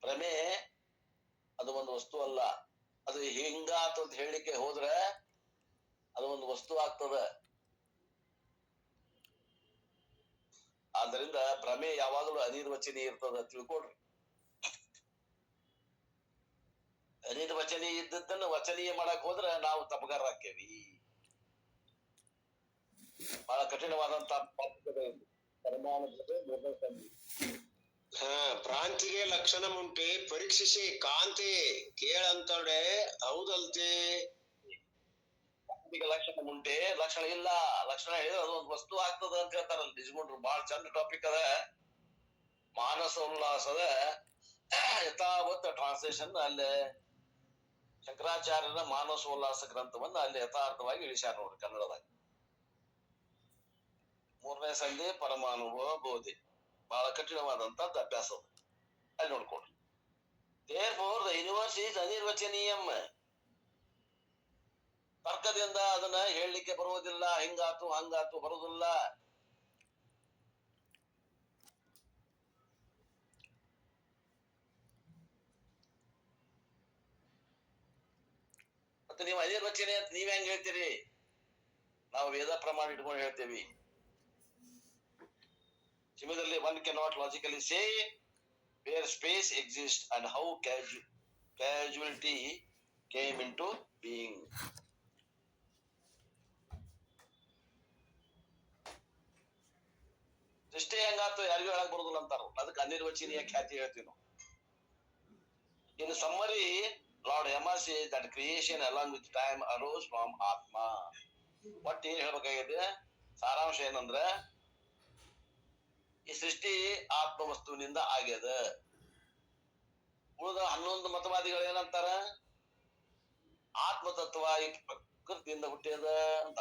ಭ್ರಮೆ ಅದು ಒಂದು ವಸ್ತು ಅಲ್ಲ, ಅದು ಹಿಂಗಾತು ಅಂತ ಹೇಳಲಿಕ್ಕೆ ಹೋದ್ರೆ ಅದು ಒಂದು ವಸ್ತು ಆಗ್ತದ. ಆದ್ದರಿಂದ ಭ್ರಮೆ ಯಾವಾಗಲೂ ಅನಿರ್ವಚನೀಯ ಇರ್ತದ ತಿಳ್ಕೊಡ್ರಿ. ಅನಿರ್ವಚನೀಯ ಇದ್ದದ್ದನ್ನು ವಚನೀಯ ಮಾಡಕ್ ಹೋದ್ರೆ ನಾವು ತಪ್ಪಗಾರ ಹಾಕೇವಿ. ಬಹಳ ಕಠಿಣವಾದಂತ ಭ್ರಾಂತಿಗೆ ಲಕ್ಷಣ ಉಂಟೆ ಪರೀಕ್ಷಿಸಿ ಕಾಂತಿ ಕೇಳಂತಡೆ ಹೌದಲ್ತೆ. ಲಕ್ಷಣ ಉಂಟೆ, ಲಕ್ಷಣ ಇಲ್ಲ. ಲಕ್ಷಣ ಹೇಳಿದ್ರೆ ಅದೊಂದು ವಸ್ತು ಆಗ್ತದ ಅಂತ ಹೇಳ್ತಾರಲ್ಲ ನಿಜಗೊಂಡ್ರು. ಬಹಳ ಚಂದ ಟಾಪಿಕ್ ಅದ. ಮಾನಸ ಉಲ್ಲಾಸದ ಯಥಾವತ್ ಟ್ರಾನ್ಸ್ಲೇಷನ್ ಅಲ್ಲೇ ಶಂಕರಾಚಾರ್ಯನ ಮಾನಸ ಉಲ್ಲಾಸ ಗ್ರಂಥವನ್ನ ಅಲ್ಲಿ ಯಥಾರ್ಥವಾಗಿ ಇಳಿಸ್ಯಾರ ನೋಡ್ರಿ ಕನ್ನಡದಾಗ. 3ನೇ ಸಂಧಿ ಪರಮಾನುಭವ ಬೋಧಿ ಬಹಳ ಕಠಿಣವಾದಂತದ್ದು ಅಭ್ಯಾಸ ಅಲ್ಲಿ ನೋಡ್ಕೊಡ್ರಿ. Therefore the universe is ಅನಿರ್ವಚನೀಯಂ. ತರ್ಕದಿಂದ ಅದನ್ನ ಹೇಳಲಿಕ್ಕೆ ಬರುವುದಿಲ್ಲ. ಹಿಂಗಾತು ಹಂಗಾತು ಬರುವುದಿಲ್ಲ. ಮತ್ತೆ ನೀವು ಅನಿರ್ವಚನೆ ಅಂತ ನೀವ್ ಹೆಂಗ್ ಹೇಳ್ತೀರಿ? ನಾವು ವೇದ ಪ್ರಮಾಣ ಇಟ್ಕೊಂಡು ಹೇಳ್ತೇವಿ. Similarly, one cannot logically say where space exists and how causality came into being. ಸೃಷ್ಟಿ ಹೆಂಗಾತು ಯಾರಿಗೂ ಹೇಳಕ್ ಬರುದಿಲ್ಲ ಅಂತಾರ. ಅದಕ್ಕೆ ಅನಿರ್ವಚನೀಯ ಖ್ಯಾತಿ ಹೇಳ್ತೀವಿ ನಾವು. In summary, Lord Yama says that creation along with time arose from Atma. ಒಟ್ಟು ಏನ್ ಹೇಳ್ಬೇಕಾಗಿದೆ ಸಾರಾಂಶ ಏನಂದ್ರೆ ಈ ಸೃಷ್ಟಿ ಆತ್ಮ ವಸ್ತುವಿನಿಂದ ಆಗ್ಯದ. ಉಳಿದ 11 ಮತವಾದಿಗಳು ಏನಂತಾರ? ಆತ್ಮತತ್ವ ಈ ಪ್ರಕೃತಿಯಿಂದ ಹುಟ್ಟ್ಯದ ಅಂತ.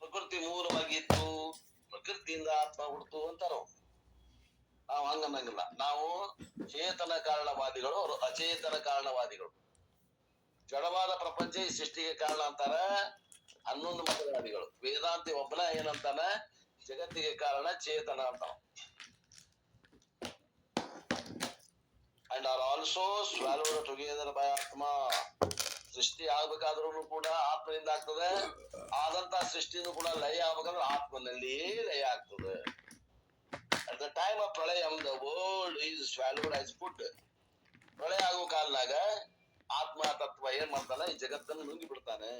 ಪ್ರಕೃತಿ ಮೂಲವಾಗಿತ್ತು, ಪ್ರಕೃತಿಯಿಂದ ಆತ್ಮ ಹುಡ್ತು ಅಂತಾರ. ನಾವು ಹಂಗನ್ನಂಗಿಲ್ಲ. ನಾವು ಚೇತನ ಕಾರಣವಾದಿಗಳು, ಅವರು ಅಚೇತನ ಕಾರಣವಾದಿಗಳು. ಜಡವಾದ ಪ್ರಪಂಚ ಈ ಸೃಷ್ಟಿಗೆ ಕಾರಣ ಅಂತಾರ 11 ಮತವಾದಿಗಳು. ವೇದಾಂತಿ ಒಬ್ಬನ ಏನಂತಾನ? ಜಗತ್ತಿಗೆ ಕಾರಣ ಚೇತನ ಅಂತಾವ. And are also swallowed together by atma. ಸೃಷ್ಟಿ ಆಗ್ಬೇಕಾದ್ರೂ ಕೂಡ ಆತ್ಮನಿಂದ ಆಗ್ತದೆ. ಆದಂತ ಸೃಷ್ಟಿನೂ ಕೂಡ ಲಯ ಆಗ್ಬೇಕಂದ್ರೆ ಆತ್ಮನಲ್ಲಿ ಲಯ ಆಗ್ತದೆ. At the time of pralayam, the world is swallowed as food. ಪ್ರಳಯ ಆಗೋ ಕಾಲದಾಗ ಆತ್ಮ ತತ್ವ ಏನ್ ಮಾಡ್ತಾನ? ಈ ಜಗತ್ತನ್ನು ನುಂಗಿ ಬಿಡ್ತಾನೆ.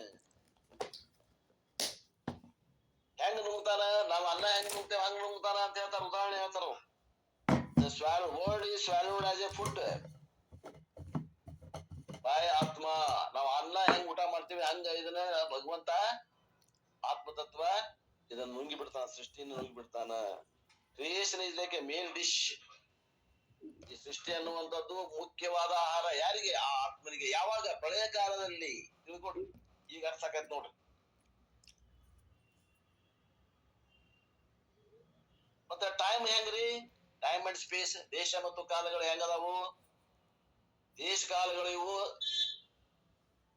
ಹೆಂಗ್ ನುಂಗ್ತಾನ? ನಾವು ಅನ್ನ ಹೆಂಗ್ ನುಂಗ್ತೇವೆ ಹಂಗ್ ನುಂಗ್ತಾನ ಅಂತ ಹೇಳ್ತಾರ. ಉದಾಹರಣೆ ಹೇಳ್ತಾರ. The world is swallowed as a food by ಆತ್ಮ. ನಾವು ಅನ್ನ ಹೆಂಗ್ ಊಟ ಮಾಡ್ತೀವಿ ಹಂಗ ಇದನ್ನ ಭಗವಂತ ಆತ್ಮತತ್ವ ಇದನ್ನ ನುಂಗಿ ಬಿಡ್ತಾನ, ಸೃಷ್ಟಿಯನ್ನು ನುಂಗಿ ಬಿಡ್ತಾನ. Creation is like a main dish. ಈ ಸೃಷ್ಟಿ ಅನ್ನುವಂಥದ್ದು ಮುಖ್ಯವಾದ ಆಹಾರ. ಯಾರಿಗೆ? ಆ ಆತ್ಮನಿಗೆ. ಯಾವಾಗ? ಪ್ರಳಯ ಕಾಲದಲ್ಲಿ. ತಿಳ್ಕೊಡ್ರಿ, ಈಗ ಅರ್ಥ ಆಕೈತ್ ನೋಡ್ರಿ. ಮತ್ತೆ ಟೈಮ್ ಹೆಂಗ್ರಿ? ಟೈಮ್ ಅಂಡ್ ಸ್ಪೇಸ್, ದೇಶ ಮತ್ತು ಕಾಲಗಳು ಹೆಂಗದಾವು? ದೇಶ ಕಾಲಗಳು ಇವು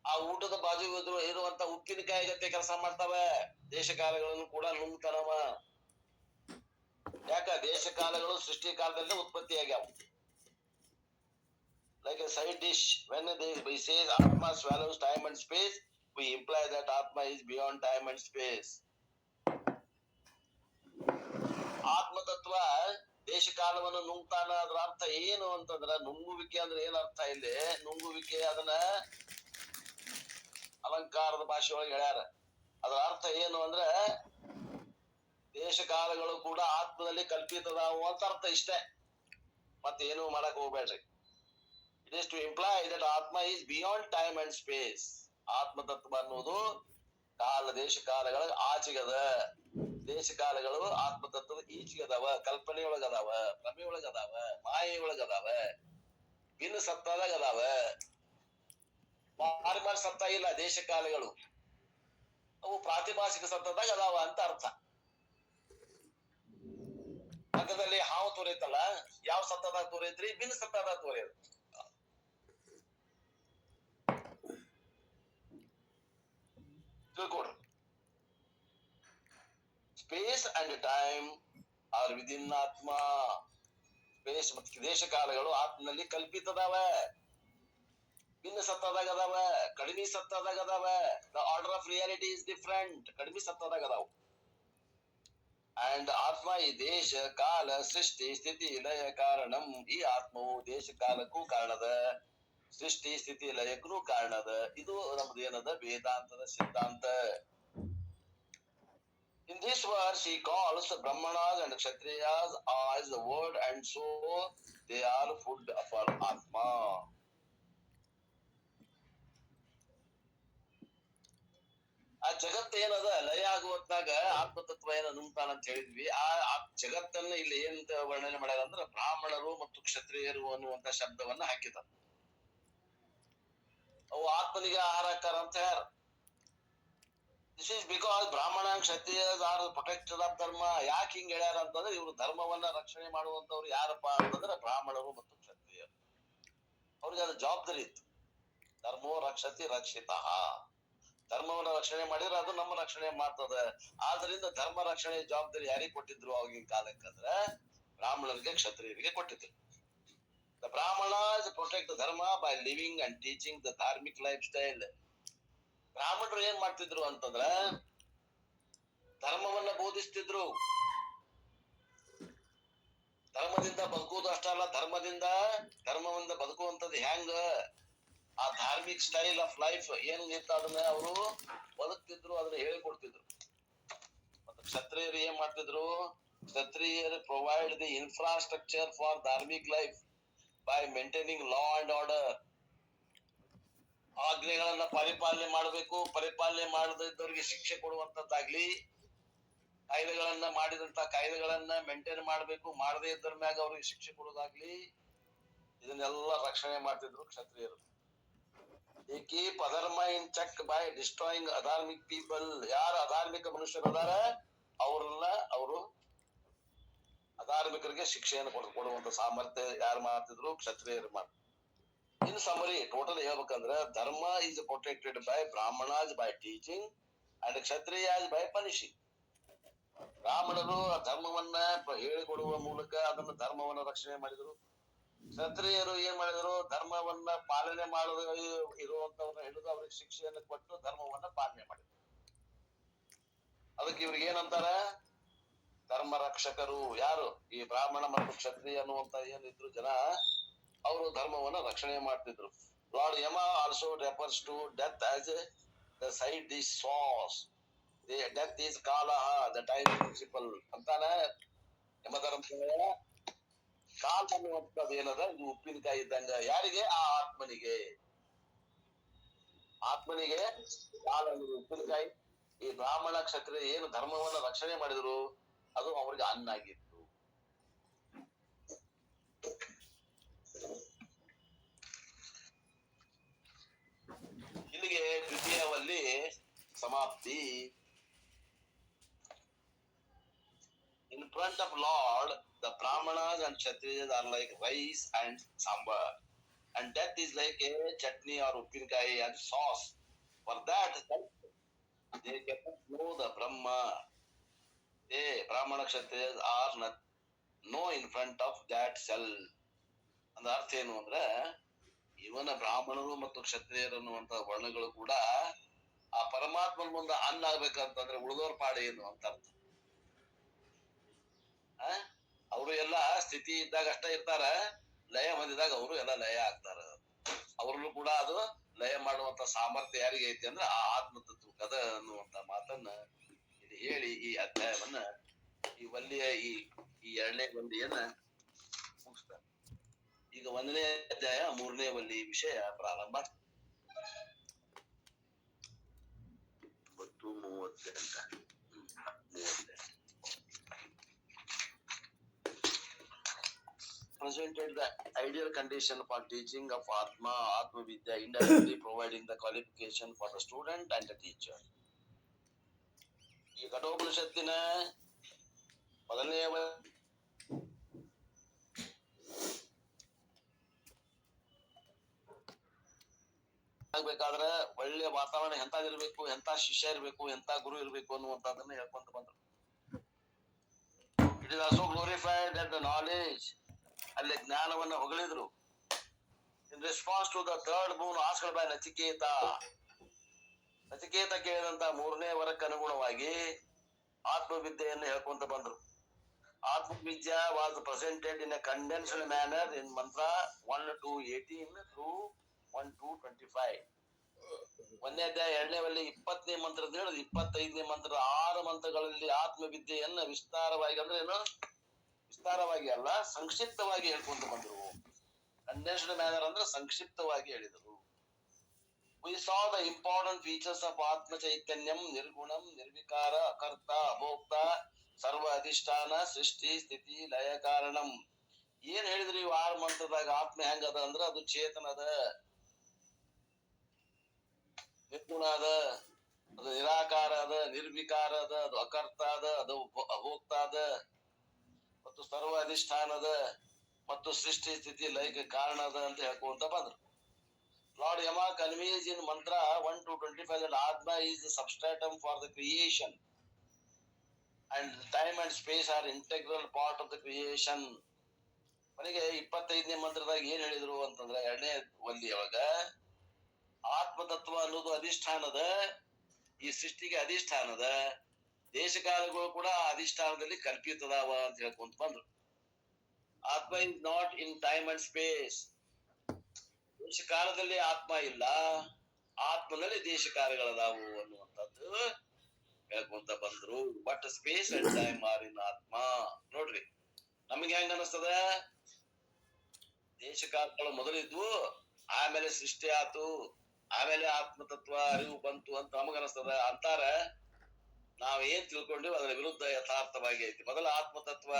ಆ ಊಟದ ಬಾಜು ಇರುವಂತ ಉಪ್ಪಿನಕಾಯಿ ಗತ್ತೆ ಕೆಲಸ ಮಾಡ್ತಾವೆ. ದೇಶ ಕಾಲಗಳನ್ನು ಕೂಡ ನುಂಗ್ತಾನವ. ಯಾಕ? ದೇಶ ಕಾಲಗಳು ಸೃಷ್ಟಿ ಕಾಲದಲ್ಲಿ ಉತ್ಪತ್ತಿ ಆಗ್ಯಾವ. Like a side dish, when we say Atma swallows time and space, we imply that Atma is beyond time and space. ಆತ್ಮತತ್ವ ದೇಶ ಕಾಲವನ್ನು ನುಂಗ್ತಾನ. ಅದ್ರ ಅರ್ಥ ಏನು ಅಂತಂದ್ರ, ನುಂಗುವಿಕೆ ಅಂದ್ರೆ ಏನ್ ಅರ್ಥ? ಇಲ್ಲಿ ನುಂಗುವಿಕೆ ಅದನ್ನ ಅಲಂಕಾರದ ಭಾಷೆ ಒಳಗೆ ಹೇಳ್ಯಾರ. ಅದರ ಅರ್ಥ ಏನು ಅಂದ್ರೆ ದೇಶ ಕಾಲಗಳು ಕೂಡ ಆತ್ಮದಲ್ಲಿ ಕಲ್ಪಿತದಾವು ಅಂತ ಅರ್ಥ ಇಷ್ಟೇ, ಮತ್ತೇನು ಮಾಡಕ್ ಹೋಗ್ಬೇಡ್ರಿ. It is to imply that atma is beyond time and space. ಆತ್ಮ ತತ್ವ ಅನ್ನೋದು ಕಾಲ ದೇಶ ಕಾಲಗಳ ಆಚೆಗದ. ದೇಶ ಕಾಲಗಳು ಆತ್ಮ ತತ್ವದ ಈಚೆಗದಾವ, ಕಲ್ಪನೆ ಒಳಗದಾವ, ಭ್ರಮೆ ಒಳಗದಾವ, ಮಾಯೆ ಒಳಗದಾವ, ಭಿನ್ನ ಸತ್ತಾದಾಗ ಅದಾವ. ಮಾರಿ ಮಾರಿ ಸತ್ತ ಇಲ್ಲ ದೇಶ ಕಾಲಗಳು, ಅವು ಪ್ರಾತಿಭಾಷಿಕ ಸತ್ತದಾಗ ಅದಾವ ಅಂತ ಅರ್ಥ. ಹಗ್ಗದಲ್ಲಿ ಹಾವು ತೋರೈತಲ್ಲ, ಯಾವ ಸತ್ತದಾಗ ತೋರೈತ್ರಿ? ಭಿನ್ನ ಸತ್ತದಾಗ ತೋರೈದು. ತಿಳ್ಕೊಡ್ರಿ. Space and time are within atma. Space ಮತ್ತು ದೇಶ ಕಾಲಗಳು ಆತ್ಮನಲ್ಲಿ ಕಲ್ಪಿತದಾವ, ಭಿನ್ನ ಸತ್ತದಾಗ ಅದಾವ, ಕಡಿಮೆ ಸತ್ತದಾಗ ಅದಾವ. The order of reality is different. ಕಡಿಮೆ ಸತ್ತದಾಗ ಅದಾವ. ಅಂಡ್ ಆತ್ಮ ಈ ದೇಶ ಕಾಲ ಸೃಷ್ಟಿ ಸ್ಥಿತಿ ಲಯ ಕಾರಣಂ. ಈ ಆತ್ಮವು ದೇಶ ಕಾಲಕ್ಕೂ ಕಾರಣದ, ಸೃಷ್ಟಿ ಸ್ಥಿತಿ ಲಯಕ್ಕೂ ಕಾರಣದ. ಇದು ನಮ್ದು ಏನದ ವೇದಾಂತದ ಸಿದ್ಧಾಂತ. In this verse he calls the Brahmanas and Kshatriyas as the word, and so they are food for Atma. ಆ ಜಗತ್ತು ಏನದ ಲಯ ಆಗುವತ್ನಾಗ ಆತ್ಮತತ್ವ ಏನ ನುಂಗ್ತಾನ ಅಂತ ಹೇಳಿದ್ವಿ. ಆ ಜಗತ್ತನ್ನ ಇಲ್ಲಿ ಏನಂತ ವರ್ಣನೆ ಮಾಡ್ಯಾರ ಅಂದ್ರೆ ಬ್ರಾಹ್ಮಣರು ಮತ್ತು ಕ್ಷತ್ರಿಯರು ಅನ್ನುವಂತ ಶಬ್ದವನ್ನ ಹಾಕಿದ. ಅವು ಆತ್ಮನಿಗೆ ಆಹಾರಕಾರ ಅಂತ ಯಾರು? ದಿಸ್ ಈಸ್ ಬಿಕಾಸ್ ಬ್ರಾಹ್ಮಣ ಕ್ಷತ್ರಿಯಸ್ ಆರ್ ಪ್ರೊಟೆಕ್ಟರ್ ಆಫ್ ಧರ್ಮ. ಯಾಕೆ ಹಿಂಗ್ ಹೇಳ್ಯಾರ ಅಂತಂದ್ರೆ ಇವ್ರು ಧರ್ಮವನ್ನ ರಕ್ಷಣೆ ಮಾಡುವಂತವ್ರು ಯಾರಪ್ಪ ಅಂತಂದ್ರೆ ಬ್ರಾಹ್ಮಣರು ಮತ್ತು ಕ್ಷತ್ರಿಯರು. ಅವ್ರಿಗೆ ಅದು ಜವಾಬ್ದಾರಿ ಇತ್ತು. ಧರ್ಮೋ ರಕ್ಷತಿ ರಕ್ಷಿತ. ಧರ್ಮವನ್ನ ರಕ್ಷಣೆ ಮಾಡಿದ್ರೆ ಅದು ನಮ್ಮ ರಕ್ಷಣೆ ಮಾಡ್ತದ. ಆದ್ರಿಂದ ಧರ್ಮ ರಕ್ಷಣೆ ಜವಾಬ್ದಾರಿ ಯಾರಿಗೆ ಕೊಟ್ಟಿದ್ರು ಆಗಿನ ಕಾಲಕ್ಕಂದ್ರೆ ಬ್ರಾಹ್ಮಣರಿಗೆ ಕ್ಷತ್ರಿಯರಿಗೆ ಕೊಟ್ಟಿದ್ರು. The Brahmanas protect the dharma by living and teaching the dharmic lifestyle. ಬ್ರಾಹ್ಮಣರು ಏನ್ ಮಾಡ್ತಿದ್ರು ಅಂತಂದ್ರ ಧರ್ಮವನ್ನ ಬೋಧಿಸ್ತಿದ್ರು. ಧರ್ಮದಿಂದ ಬದುಕುವುದು ಅಷ್ಟಲ್ಲ, ಧರ್ಮದಿಂದ ಬದುಕುವಂತದ್ದು ಹೆಂಗ, ಆ ಧಾರ್ಮಿಕ್ ಸ್ಟೈಲ್ ಆಫ್ ಲೈಫ್ ಏನ್ ಇತ್ತು ಅದನ್ನ ಅವರು ಬದುಕ್ತಿದ್ರು, ಅದನ್ನ ಹೇಳಿಕೊಡ್ತಿದ್ರು. ಮತ್ತೆ ಕ್ಷತ್ರಿಯರು ಏನ್ ಮಾಡ್ತಿದ್ರು? ಕ್ಷತ್ರಿಯರು provide the infrastructure for dharmic life by maintaining law and order. ಆಜ್ಞೆಗಳನ್ನ ಪರಿಪಾಲನೆ ಮಾಡಬೇಕು, ಪರಿಪಾಲನೆ ಮಾಡದಿದ್ದವರಿಗೆ ಶಿಕ್ಷೆ ಕೊಡುವಂತದ್ದಾಗ್ಲಿ, ಕಾಯ್ದೆಗಳನ್ನ ಮಾಡಿದಂತ ಕಾಯ್ದೆಗಳನ್ನ ಮೇಂಟೈನ್ ಮಾಡಬೇಕು, ಮಾಡದೇ ಇದ್ದರ ಮ್ಯಾಗ ಅವ್ರಿಗೆ ಶಿಕ್ಷೆ ಕೊಡೋದಾಗ್ಲಿ, ಇದನ್ನೆಲ್ಲ ರಕ್ಷಣೆ ಮಾಡ್ತಿದ್ರು ಕ್ಷತ್ರಿಯರು. They keep adharma in check by destroying adharmic people. ಯಾರು ಅಧಾರ್ಮಿಕ ಮನುಷ್ಯರು ಅದಾರ ಅವರು ಅಧಾರ್ಮಿಕರಿಗೆ ಶಿಕ್ಷೆಯನ್ನು ಕೊಡುವಂತ ಸಾಮರ್ಥ್ಯ ಯಾರು ಮಾಡ್ತಿದ್ರು? ಕ್ಷತ್ರಿಯರು ಮಾಡ್ತಿದ್ರು. ಇನ್ ಸಮರಿ ಟೋಟಲ್ ಹೇಳ್ಬೇಕಂದ್ರ dharma is protected by Brahmanas by teaching and Kshatriyas by punishing. ಬ್ರಾಹ್ಮಣರು ಧರ್ಮವನ್ನ ಹೇಳಿಕೊಡುವ ಮೂಲಕ ಅದನ್ನ ಧರ್ಮವನ್ನ ರಕ್ಷಣೆ ಮಾಡಿದ್ರು. ಕ್ಷತ್ರಿಯರು ಏನ್ ಮಾಡಿದ್ರು? ಧರ್ಮವನ್ನ ಪಾಲನೆ ಮಾಡದ ಇರುವಂತವ್ರನ್ನ ಹಿಡಿದು ಅವ್ರಿಗೆ ಶಿಕ್ಷೆಯನ್ನು ಕೊಟ್ಟು ಧರ್ಮವನ್ನ ಪಾಲನೆ ಮಾಡಿದ್ರು. ಅದಕ್ಕೆ ಇವ್ರಿಗೆ ಏನಂತಾರ? ಧರ್ಮ ರಕ್ಷಕರು. ಯಾರು? ಈ ಬ್ರಾಹ್ಮಣ ಮತ್ತು ಕ್ಷತ್ರಿಯ ಅನ್ನುವಂತ ಏನಿದ್ರು ಜನ, ಅವರು ಧರ್ಮವನ್ನ ರಕ್ಷಣೆ ಮಾಡ್ತಿದ್ರು. Lord Yama also refers to death as the side the sauce. Death is kala the time principle ಅಂತಾನ ಯಮಧರ್ಮ. ಕಾಲ ಅನ್ನುವಂಥದ್ದು ಏನದ? ಇದು ಉಪ್ಪಿನಕಾಯಿ ಇದ್ದಂಗ. ಯಾರಿಗೆ? ಆ ಆತ್ಮನಿಗೆ. ಕಾಲ ಅನ್ನೋದು ಉಪ್ಪಿನಕಾಯಿ. ಈ ಬ್ರಾಹ್ಮಣ ಕ್ಷತ್ರಿಯ ಏನು ಧರ್ಮವನ್ನ ರಕ್ಷಣೆ ಮಾಡಿದ್ರು ಅದು ಅವ್ರಿಗೆ ಅನ್ನ ಆಗಿತ್ತು. ಇಲ್ಲಿಗೆ ದ್ವಿತೀಯವಲ್ಲಿ ಸಮಾಪ್ತಿ. In front of Lord, the Brahmanas and Kshatriyas are like rice and sambar, and death is like a chutney or uppinkai and sauce. For that, they cannot know the Brahma. They, Brahmana Kshatriyas, are not know in front of that self. ಅಂದ್ರೆ ಅರ್ಥ ಏನು ಅಂದ್ರೆ ಇವನ ಬ್ರಾಹ್ಮಣರು ಮತ್ತು ಕ್ಷತ್ರಿಯರು ಅನ್ನುವಂತ ವರ್ಣಗಳು ಕೂಡ ಆ ಪರಮಾತ್ಮನ ಮುಂದೆ ಅನ್ನ ಆಗ್ಬೇಕಂತಂದ್ರೆ ಉಳಿದೋರ್ ಪಾಡೆ ಏನು ಅಂತ ಅರ್ಥ. ಅವರು ಎಲ್ಲ ಸ್ಥಿತಿ ಇದ್ದಾಗ ಅಷ್ಟ ಇರ್ತಾರ, ಲಯ ಹೊಂದಿದಾಗ ಅವರು ಎಲ್ಲ ಲಯ ಆಗ್ತಾರ. ಅವ್ರಲ್ಲೂ ಕೂಡ ಅದು ಲಯ ಮಾಡುವಂತ ಸಾಮರ್ಥ್ಯ ಯಾರಿಗೆ ಐತಿ ಅಂದ್ರೆ ಆ ಆತ್ಮತತ್ವ ಅದ ಅನ್ನುವಂತ ಮಾತನ್ನ ಇಲ್ಲಿ ಹೇಳಿ ಈ ಅಧ್ಯಾಯವನ್ನ ಈ ವಲ್ಲಿಯ ಈ ಎರಡನೇ ವಲ್ಲಿಯನ್ನ ಮುಗಿಸ್ತಾರೆ. ಈಗ 1ನೇ ಅಧ್ಯಾಯ 3ನೇ ವಲ್ಲಿ ವಿಷಯ ಪ್ರಾರಂಭ. 38. Presented the ideal condition for teaching of Atma Vidya, indirectly providing the qualification for the student and the teacher. ಈ ಕಠೋಪನಿಷತ್ತಿನ ಮೊದಲನೇ ಆಗ್ಬೇಕಾದ್ರ ಒಳ್ಳೆ ವಾತಾವರಣ ಎಂತಾದಿರ್ಬೇಕು, ಎಂತ ಶಿಷ್ಯ ಇರ್ಬೇಕು, ಎಂತ ಗುರು ಇರ್ಬೇಕು ಅನ್ನುವಂಥದ್ದನ್ನ ಹೇಳ್ಕೊಂತ ಬಂದ್ರು. It is also glorified that the knowledge, ಅಲ್ಲಿ ಜ್ಞಾನವನ್ನ ಹೊಗಳಿದ್ರು. In response to the third boon asked by Nachiketa, Nachiketa ಕೇಳಿದಂತ 3ನೇ ವರಕ್ಕೆ ಅನುಗುಣವಾಗಿ ಆತ್ಮವಿದ್ಯೆಯನ್ನು ಹೇಳ್ಕೊಂತ ಬಂದ್ರು. Atmavidya was presented in a condensed manner in mantra 1 to 18 through 1 to 25. 1ನೇ ಅಧ್ಯಾಯ 2ನೇ ವಲ್ಲಿ 20ನೇ ಮಂತ್ರದ ಹೇಳಿದ್ರು. 25ನೇ ಮಂತ್ರದ 6 ಮಂತ್ರಗಳಲ್ಲಿ ಆತ್ಮವಿದ್ಯೆಯನ್ನ ವಿಸ್ತಾರವಾಗಿ, ಅಂದ್ರೆ ಏನು ವಿಸ್ತಾರವಾಗಿ ಅಲ್ಲ, ಸಂಕ್ಷಿಪ್ತವಾಗಿ ಹೇಳ್ಕೊಂತ ಬಂದ್ರು. ಕಂಡೆನ್ಸ್ಡ್ ಮ್ಯಾನರ್ ಅಂದ್ರೆ ಸಂಕ್ಷಿಪ್ತವಾಗಿ ಹೇಳಿದರು. We saw the important features of Atma Chaitanyam, Nirgunam, Nirvikara, Akarta, Abhokta, Sarva Adhisthana, Srishti, Sthiti, Laya Karanam. ಏನ್ ಹೇಳಿದ್ರಿ 6 ಮಂತ್ರದಾಗ? ಆತ್ಮ ಹೆಂಗದ ಅಂದ್ರ ಅದು ಚೇತನ ಅದ, ನಿರ್ಗುಣ ಅದ, ಅದು ನಿರಾಕಾರ ಅದ, ನಿರ್ವಿಕಾರ ಅದ, ಅದು ಅಕರ್ತ ಅದ, ಅದು ಅಭೋಕ್ತ ಅದ, ಮತ್ತು ಸರ್ವ ಅಧಿಷ್ಠಾನ ಅದ, ಮತ್ತು ಸೃಷ್ಟಿ ಸ್ಥಿತಿ ಲೈಕ ಕಾರಣ ಅದ ಅಂತ ಹೇಳ್ಕೊಂತ ಬಂದ್ರು. Lord Yama conveys in mantra 1 to 25 that Atma is the substratum for the creation and time and space are integral part of the creation. ಮನೆಗೆ 25ನೇ ಮಂತ್ರದಾಗ ಏನ್ ಹೇಳಿದ್ರು ಅಂತಂದ್ರೆ 2ನೇ ವಲ್ಲಿಯೊಳಗ ಆತ್ಮತತ್ವ ಅನ್ನೋದು ಅಧಿಷ್ಠಾನದ, ಈ ಸೃಷ್ಟಿಗೆ ಅಧಿಷ್ಠಾನದ, ದೇಶಕಾಲಗಳು ಕೂಡ ಅಧಿಷ್ಠಾನದಲ್ಲಿ ಕಲ್ಪಿತದಾವ ಅಂತ ಹೇಳ್ಕೊಂತ ಬಂದ್ರು. Atma is not in time and space, ದೇಶಕಾಲದಲ್ಲಿ ಆತ್ಮ ಇಲ್ಲ, ಆತ್ಮನಲ್ಲಿ ದೇಶಕಾಲಗಳದಾವು ಅನ್ನುವಂಥದ್ದು ಹೇಳ್ಕೊಂತ ಬಂದ್ರು. But space and time are in atma. ನೋಡ್ರಿ, ನಮ್ಗೆ ಹೆಂಗ ಅನಿಸ್ತದ? ದೇಶಕಾಲಗಳು ಮೊದಲಿದ್ವು, ಆಮೇಲೆ ಸೃಷ್ಟಿ ಆತು, ಆಮೇಲೆ ಆತ್ಮತತ್ವ ಅರಿವು ಬಂತು ಅಂತ ನಮಗನಿಸ್ತದ. ಅಂತಾರ, ನಾವ್ ಏನ್ ತಿಳ್ಕೊಂಡಿವ್ ಅದರ ವಿರುದ್ಧ ಯಥಾರ್ಥವಾಗಿ ಐತಿ. ಮೊದಲ ಆತ್ಮತತ್ವ,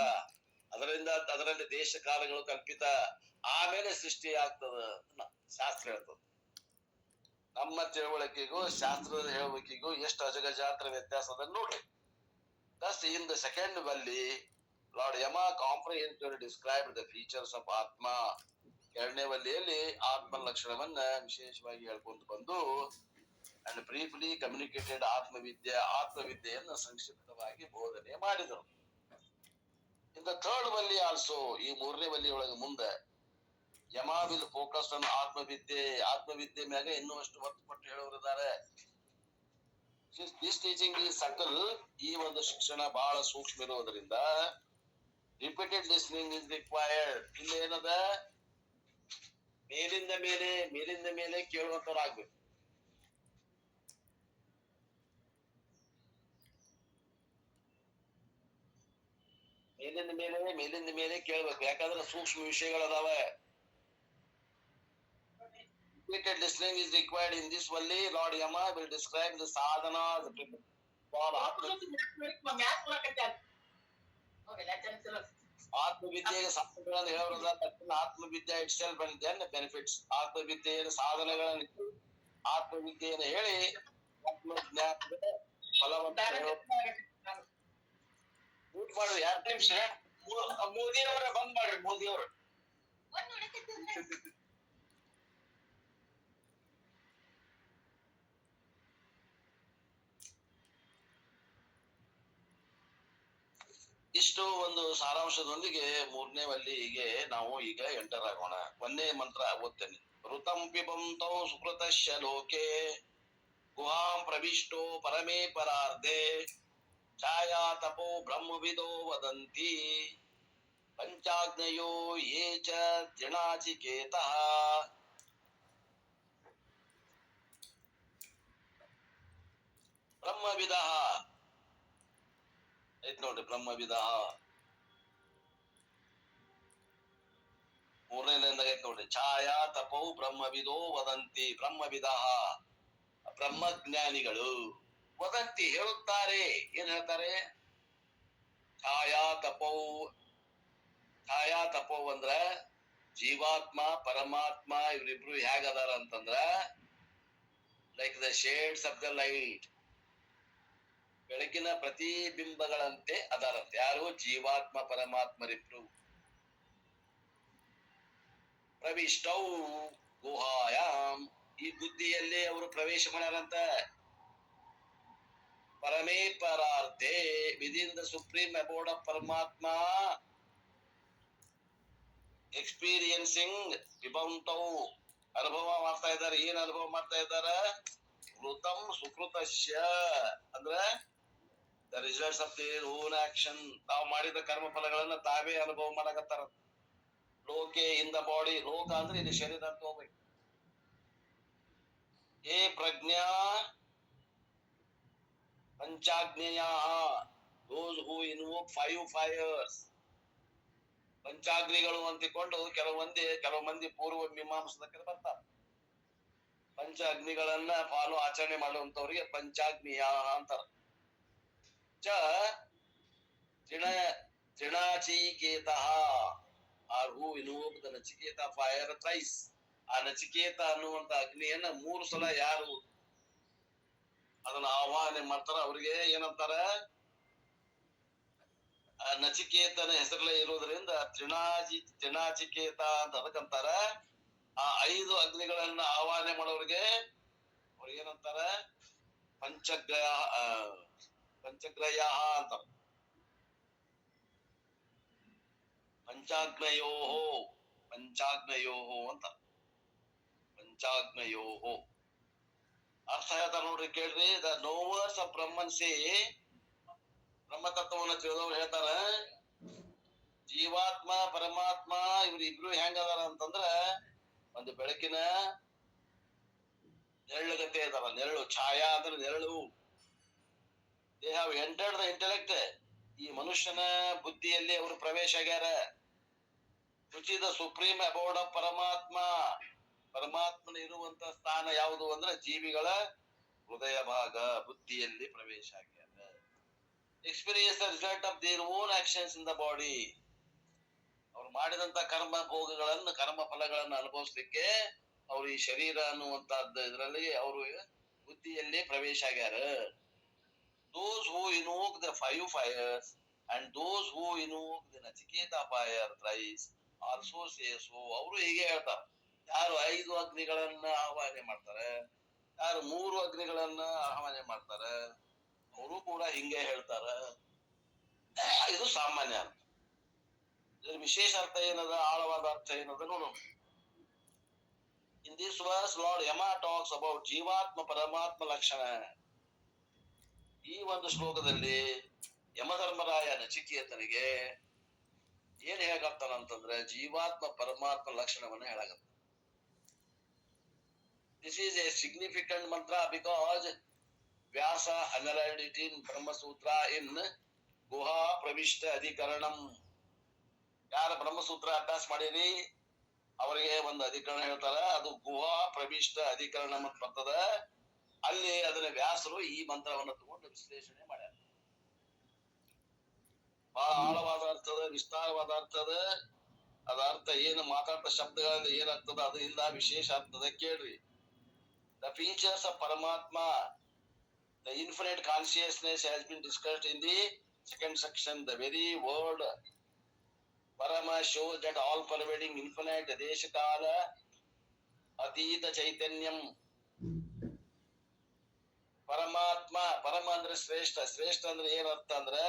ಅದರಲ್ಲಿ ದೇಶ ಕಾಲಗಳು ಕಲ್ಪಿತ, ಆಮೇಲೆ ಸೃಷ್ಟಿ ಆಗ್ತದ ಶಾಸ್ತ್ರ ಹೇಳ್ತದ. ನಮ್ಮ ತಿಳುವಳಿಕೆಗೂ ಶಾಸ್ತ್ರದ ಹೇಳುವಿಕೆಗೂ ಎಷ್ಟು ಅಜಗಜಾತ್ರ ವ್ಯತ್ಯಾಸ ಅದ ನೋಡ್ರಿ. Thus in the second valley, Lord Yama comprehensively described the features of Atma. 2ನೇ ವಲ್ಲಿಯಲ್ಲಿ ಆತ್ಮ ಲಕ್ಷಣವನ್ನ ವಿಶೇಷವಾಗಿ ಹೇಳ್ಕೊಂತ ಬಂದು ಅಂಡ್ ಬ್ರೀಫ್ಲಿ ಕಮ್ಯುನಿಕೇಟೆಡ್ ಆತ್ಮವಿದ್ಯೆಯನ್ನು ಸಂಕ್ಷಿಪ್ತವಾಗಿ ಬೋಧನೆ ಮಾಡಿದರು. In the third Valli also, ಈ 3ನೇ ವಲ್ಲಿಯೊಳಗೆ ಮುಂದೆ ಯಮ ವಿಲ್ ಫೋಕಸ್ ಆನ್ ಆತ್ಮವಿದ್ಯೆ ಮ್ಯಾಗ ಇನ್ನೂ ಅಷ್ಟು ಒತ್ತು ಕೊಟ್ಟು ಹೇಳೋರಿದ್ದಾರೆ. ದಿಸ್ ಟೀಚಿಂಗ್ ಈಸ್ ಸಟಲ್, ಈ ಒಂದು ಶಿಕ್ಷಣ ಬಹಳ ಸೂಕ್ಷ್ಮ ಇರುವುದರಿಂದ ರಿಪೀಟೆಡ್ ಲಿಸ್ನಿಂಗ್ ಇಸ್ ರಿಕ್ವೈರ್ಡ್. ಇಲ್ಲಿ ಏನದ, ಮೇಲಿಂದ ಮೇಲೆ ಕೇಳುವಂತವ್ರಾಗ್ಬೇಕು. ಮೇಲಿಂದ ಮೇಲೆ ಕೇಳ್ಬೇಕು, ಯಾಕಂದ್ರೆ ಸೂಕ್ಷ್ಮ ವಿಷಯಗಳದಾವ. Repeated listening is required in this valley. Lord Yama will describe the sadhana for ಆತ್ಮವಿದ್ಯೆಗೆ ಸಾಧನಗಳನ್ನು ಹೇಳೋದ್ರ ಆತ್ಮವಿದ್ಯೆ itself and then benefits. ಆತ್ಮವಿದ್ಯೆಯ ಸಾಧನಗಳನ್ನು, ಆತ್ಮವಿದ್ಯೆಯನ್ನು ಹೇಳಿ ಆತ್ಮಜ್ಞಾನದ ಫಲವಂತ ಮ್ಯೂಟ್ ಮಾಡ್ರಿ. 2 ನಿಮಿಷ ಮೋದಿಯವರ ಬಂದ್ ಮಾಡ್ರಿ. ಮೋದಿಯವರು ಇಷ್ಟು ಒಂದು ಸಾರಾಂಶದೊಂದಿಗೆ 3ನೇ ವಲ್ಲಿಗೆ ನಾವು ಈಗ ಎಂಟರ್ ಆಗೋಣ. 1ನೇ ಮಂತ್ರ ಓದ್ತೇನೆ. ಋತಂ ಪಿಬಂತೌ ಸುಕೃತಶ್ಯ ಲೋಕೆ ಗುಹಾಂ ಪ್ರವಿಷ್ಟೋ ಪರಮೇ ಪರಾರ್ಧೆ ಛಾಯಾ ತಪೋ ಬ್ರಹ್ಮವಿದೋ ವದಂತಿ ಪಂಚಾಗ್ನಯೋ ಯೇ ಚ ತ್ರಿಣಾಚಿಕೇತಃ. ಬ್ರಹ್ಮವಿದ ಐತ್ ನೋಡ್ರಿ, ಬ್ರಹ್ಮವಿದ ಮೂರನೇ ಲೈನ್ದಾಗ ಐತ್ ನೋಡ್ರಿ. ಛಾಯಾ ತಪೌ ಬ್ರಹ್ಮವಿದೋ ವದಂತಿ, ಬ್ರಹ್ಮವಿದ ಬ್ರಹ್ಮಜ್ಞಾನಿಗಳು ವದಂತಿ ಹೇಳುತ್ತಾರೆ. ಏನ್ ಹೇಳ್ತಾರೆ? ಛಾಯಾ ತಪೌ ಅಂದ್ರ ಜೀವಾತ್ಮ ಪರಮಾತ್ಮ ಇವ್ರಿಬ್ರು ಹೇಗದಾರ ಅಂತಂದ್ರ like the shades of the light, ಬೆಳಕಿನ ಪ್ರತಿಬಿಂಬಗಳಂತೆ ಅದಾರಂತೆ. ಯಾರು? ಜೀವಾತ್ಮ ಪರಮಾತ್ಮರಿಬ್ರು. ಪ್ರವಿಷ್ಟೌ ಗುಹಾಯಾಮ್, ಈ ಬುದ್ಧಿಯಲ್ಲಿ ಅವರು ಪ್ರವೇಶ ಮಾಡ್ಯಾರಂತ. ಪರಮೇ ಪರಾರ್ಥೆ, within the supreme abode of Paramatma, experiencing ವಿಭೌಂತೌ, ಅನುಭವ ಮಾಡ್ತಾ ಇದ್ದಾರೆ. ಏನ್ ಅನುಭವ ಮಾಡ್ತಾ ಇದ್ದಾರ? ಕೃತಂ ಸುಕೃತಸ್ಯ ಅಂದ್ರ the results of their own action. ತಾವು ಮಾಡಿದ ಕರ್ಮ ಫಲಗಳನ್ನ ತಾವೇ ಅನುಭವ ಮಾಡಕತ್ತಾರ. ಲೋಕೆ ಇನ್ ದ ಬಾಡಿ, ಲೋಕ ಅಂದ್ರೆ ಇದು ಶರೀರ ಅಂತ ಹೋಗ್ಬೇಕು. ಏ ಪ್ರಜ್ಞಾ ಪಂಚಾಗ್ನೇಯ, ದೋಸ್ ಹೂ ಇನ್ವೋಕ್ 5 fires, ಪಂಚಾಗ್ನಿಗಳು ಅಂತಿಕೊಂಡು ಕೆಲವು ಮಂದಿ ಪೂರ್ವ ಮೀಮಾಂಸಕರು ಬರ್ತಾರೆ. ಪಂಚ ಅಗ್ನಿಗಳನ್ನ ಫಾಲೋ ಆಚರಣೆ ಮಾಡುವಂತವ್ರಿಗೆ ಪಂಚಾಗ್ನಿಯ ಅಂತಾರ. Trinachiketa are who invoke the Nachiketa fire thrice. ಆ ನಚಿಕೇತ ಅನ್ನುವಂತ ಅಗ್ನಿಯನ್ನ 3 ಸಲ ಯಾರು ಅದನ್ನ ಆಹ್ವಾನ ಮಾಡ್ತಾರ ಅವ್ರಿಗೆ ಏನಂತಾರ? ನಚಿಕೇತನ ಹೆಸರಲ್ಲೇ ಇರೋದ್ರಿಂದ ತ್ರಿಣಾಚಿಕೇತ ಅಂತ ಅದಕ್ಕಂತಾರ. ಆ 5 ಅಗ್ನಿಗಳನ್ನ ಆಹ್ವಾನ ಮಾಡೋರಿಗೆ ಅವ್ರಿಗೆ ಏನಂತಾರ? ಪಂಚಗ್ರಯ ಅಂತ. ಪಂಚಾಗ್ನಯೋ ಅಂತ. ಪಂಚಾಗ್ನಯೋ ಅರ್ಥ ಹೇಳ್ತಾರ ನೋಡ್ರಿ, ಕೇಳ್ರಿ. ದ ನೋವರ್ಸ್ ಆಫ್ ಬ್ರಹ್ಮನ್ಸಿ, ಬ್ರಹ್ಮತತ್ವವನ್ನು ತಿಳಿದವ್ರು ಹೇಳ್ತಾರ, ಜೀವಾತ್ಮ ಪರಮಾತ್ಮ ಇವ್ರಿಬ್ರು ಹೆಂಗದಾರ ಅಂತಂದ್ರ ಒಂದು ಬೆಳಕಿನ ನೆರಳುಗತೆ ಇದಾರ. ನೆರಳು, ಛಾಯಾ ಅಂದ್ರೆ ನೆರಳು. They have entered the intellect, ಈ ಮನುಷ್ಯನ ಬುದ್ಧಿಯಲ್ಲಿ ಅವರು ಪ್ರವೇಶ ಆಗ್ಯಾರ. Which is the supreme abode of ಪರಮಾತ್ಮ, ಪರಮಾತ್ಮನ ಇರುವಂತ ಸ್ಥಾನ ಯಾವುದು ಅಂದ್ರೆ ಜೀವಿಗಳ ಹೃದಯ ಭಾಗ, ಬುದ್ಧಿಯಲ್ಲಿ ಪ್ರವೇಶ ಆಗ್ಯಾರ. Experience the result of their own actions in the body, ಅವ್ರು ಮಾಡಿದಂತ ಕರ್ಮ ಭೋಗಗಳನ್ನು, ಕರ್ಮ ಫಲಗಳನ್ನು ಅನುಭವಿಸ್ಲಿಕ್ಕೆ ಅವ್ರು ಈ ಶರೀರ ಅನ್ನುವಂತಹದ್ದು ಇದರಲ್ಲಿ ಅವರು ಬುದ್ಧಿಯಲ್ಲಿ ಪ್ರವೇಶ ಆಗ್ಯಾರ. Those who invoke the 5 fires and those who invoke the Nachiketa fire thrice also say so. ಅವರು ಹೀಗೆ ಹೇಳ್ತಾರೆ. ಯಾರು 5 ಅಗ್ನಿಗಳನ್ನ ಆಹ್ವಾನ ಮಾಡ್ತಾರೆ, ಯಾರು 3 ಅಗ್ನಿಗಳನ್ನ ಆಹ್ವಾನ ಮಾಡ್ತಾರೆ, ಅವರು ಕೂಡ ಹಿಂಗೆ ಹೇಳ್ತಾರ. ಇದು ಸಾಮಾನ್ಯ ಅರ್ಥ. ಇದ್ರ ವಿಶೇಷ ಅರ್ಥ ಏನದ, ಆಳವಾದ ಅರ್ಥ ಏನದ ನೋಡೋಣ. In this verse, Lord Yama talks about ಜೀವಾತ್ಮ ಪರಮಾತ್ಮ ಲಕ್ಷಣ. ಈ ಒಂದು ಶ್ಲೋಕದಲ್ಲಿ ಯಮಧರ್ಮರಾಯ ನಚಿಕೇತನಿಗೆ ಏನ್ ಹೇಳಕತ್ತಾನಂತಂದ್ರೆ ಜೀವಾತ್ಮ ಪರಮಾತ್ಮ ಲಕ್ಷಣವನ್ನ ಹೇಳಕತ್ತ. This is a significant mantra because Vyasa analyzed it in Brahma Sutra in Guha Pravishta Adhikaranam. ಯಾರ ಬ್ರಹ್ಮಸೂತ್ರ ಅಭ್ಯಾಸ ಮಾಡಿರಿ ಅವರಿಗೆ ಒಂದು ಅಧಿಕರಣ ಹೇಳ್ತಾರ, ಅದು ಗುಹಾ ಪ್ರವಿಷ್ಟ ಅಧಿಕರಣ ಅಂತ ಬರ್ತದ. ಅಲ್ಲಿ ಅದನ್ನ ವ್ಯಾಸರು ಈ ಮಂತ್ರವನ್ನು ತಗೊಂಡು ವಿಶ್ಲೇಷಣೆ ಮಾಡ್ಯಾರ. ಬಹಳ ಆಳವಾದ ಅರ್ಥದ, ವಿಸ್ತಾರವಾದ ಅರ್ಥದ. ಅದ ಅರ್ಥ ಏನು ಮಾತಾಡ್ತ ಶಬ್ದಗಳಲ್ಲಿ ಏನಾಗ್ತದ ಅದು ಇಲ್ಲ, ವಿಶೇಷ ಅರ್ಥದ. ಕೇಳ್ರಿ. The features of Paramatma, the infinite consciousness has been discussed in the second section. The very word Parama shows that all pervading infinite Deshakala Atita Chaitanyam. ಪರಮಾತ್ಮ, ಪರಮ ಅಂದ್ರೆ ಶ್ರೇಷ್ಠ, ಶ್ರೇಷ್ಠ ಅಂದ್ರೆ ಏನರ್ಥ ಅಂದ್ರೆ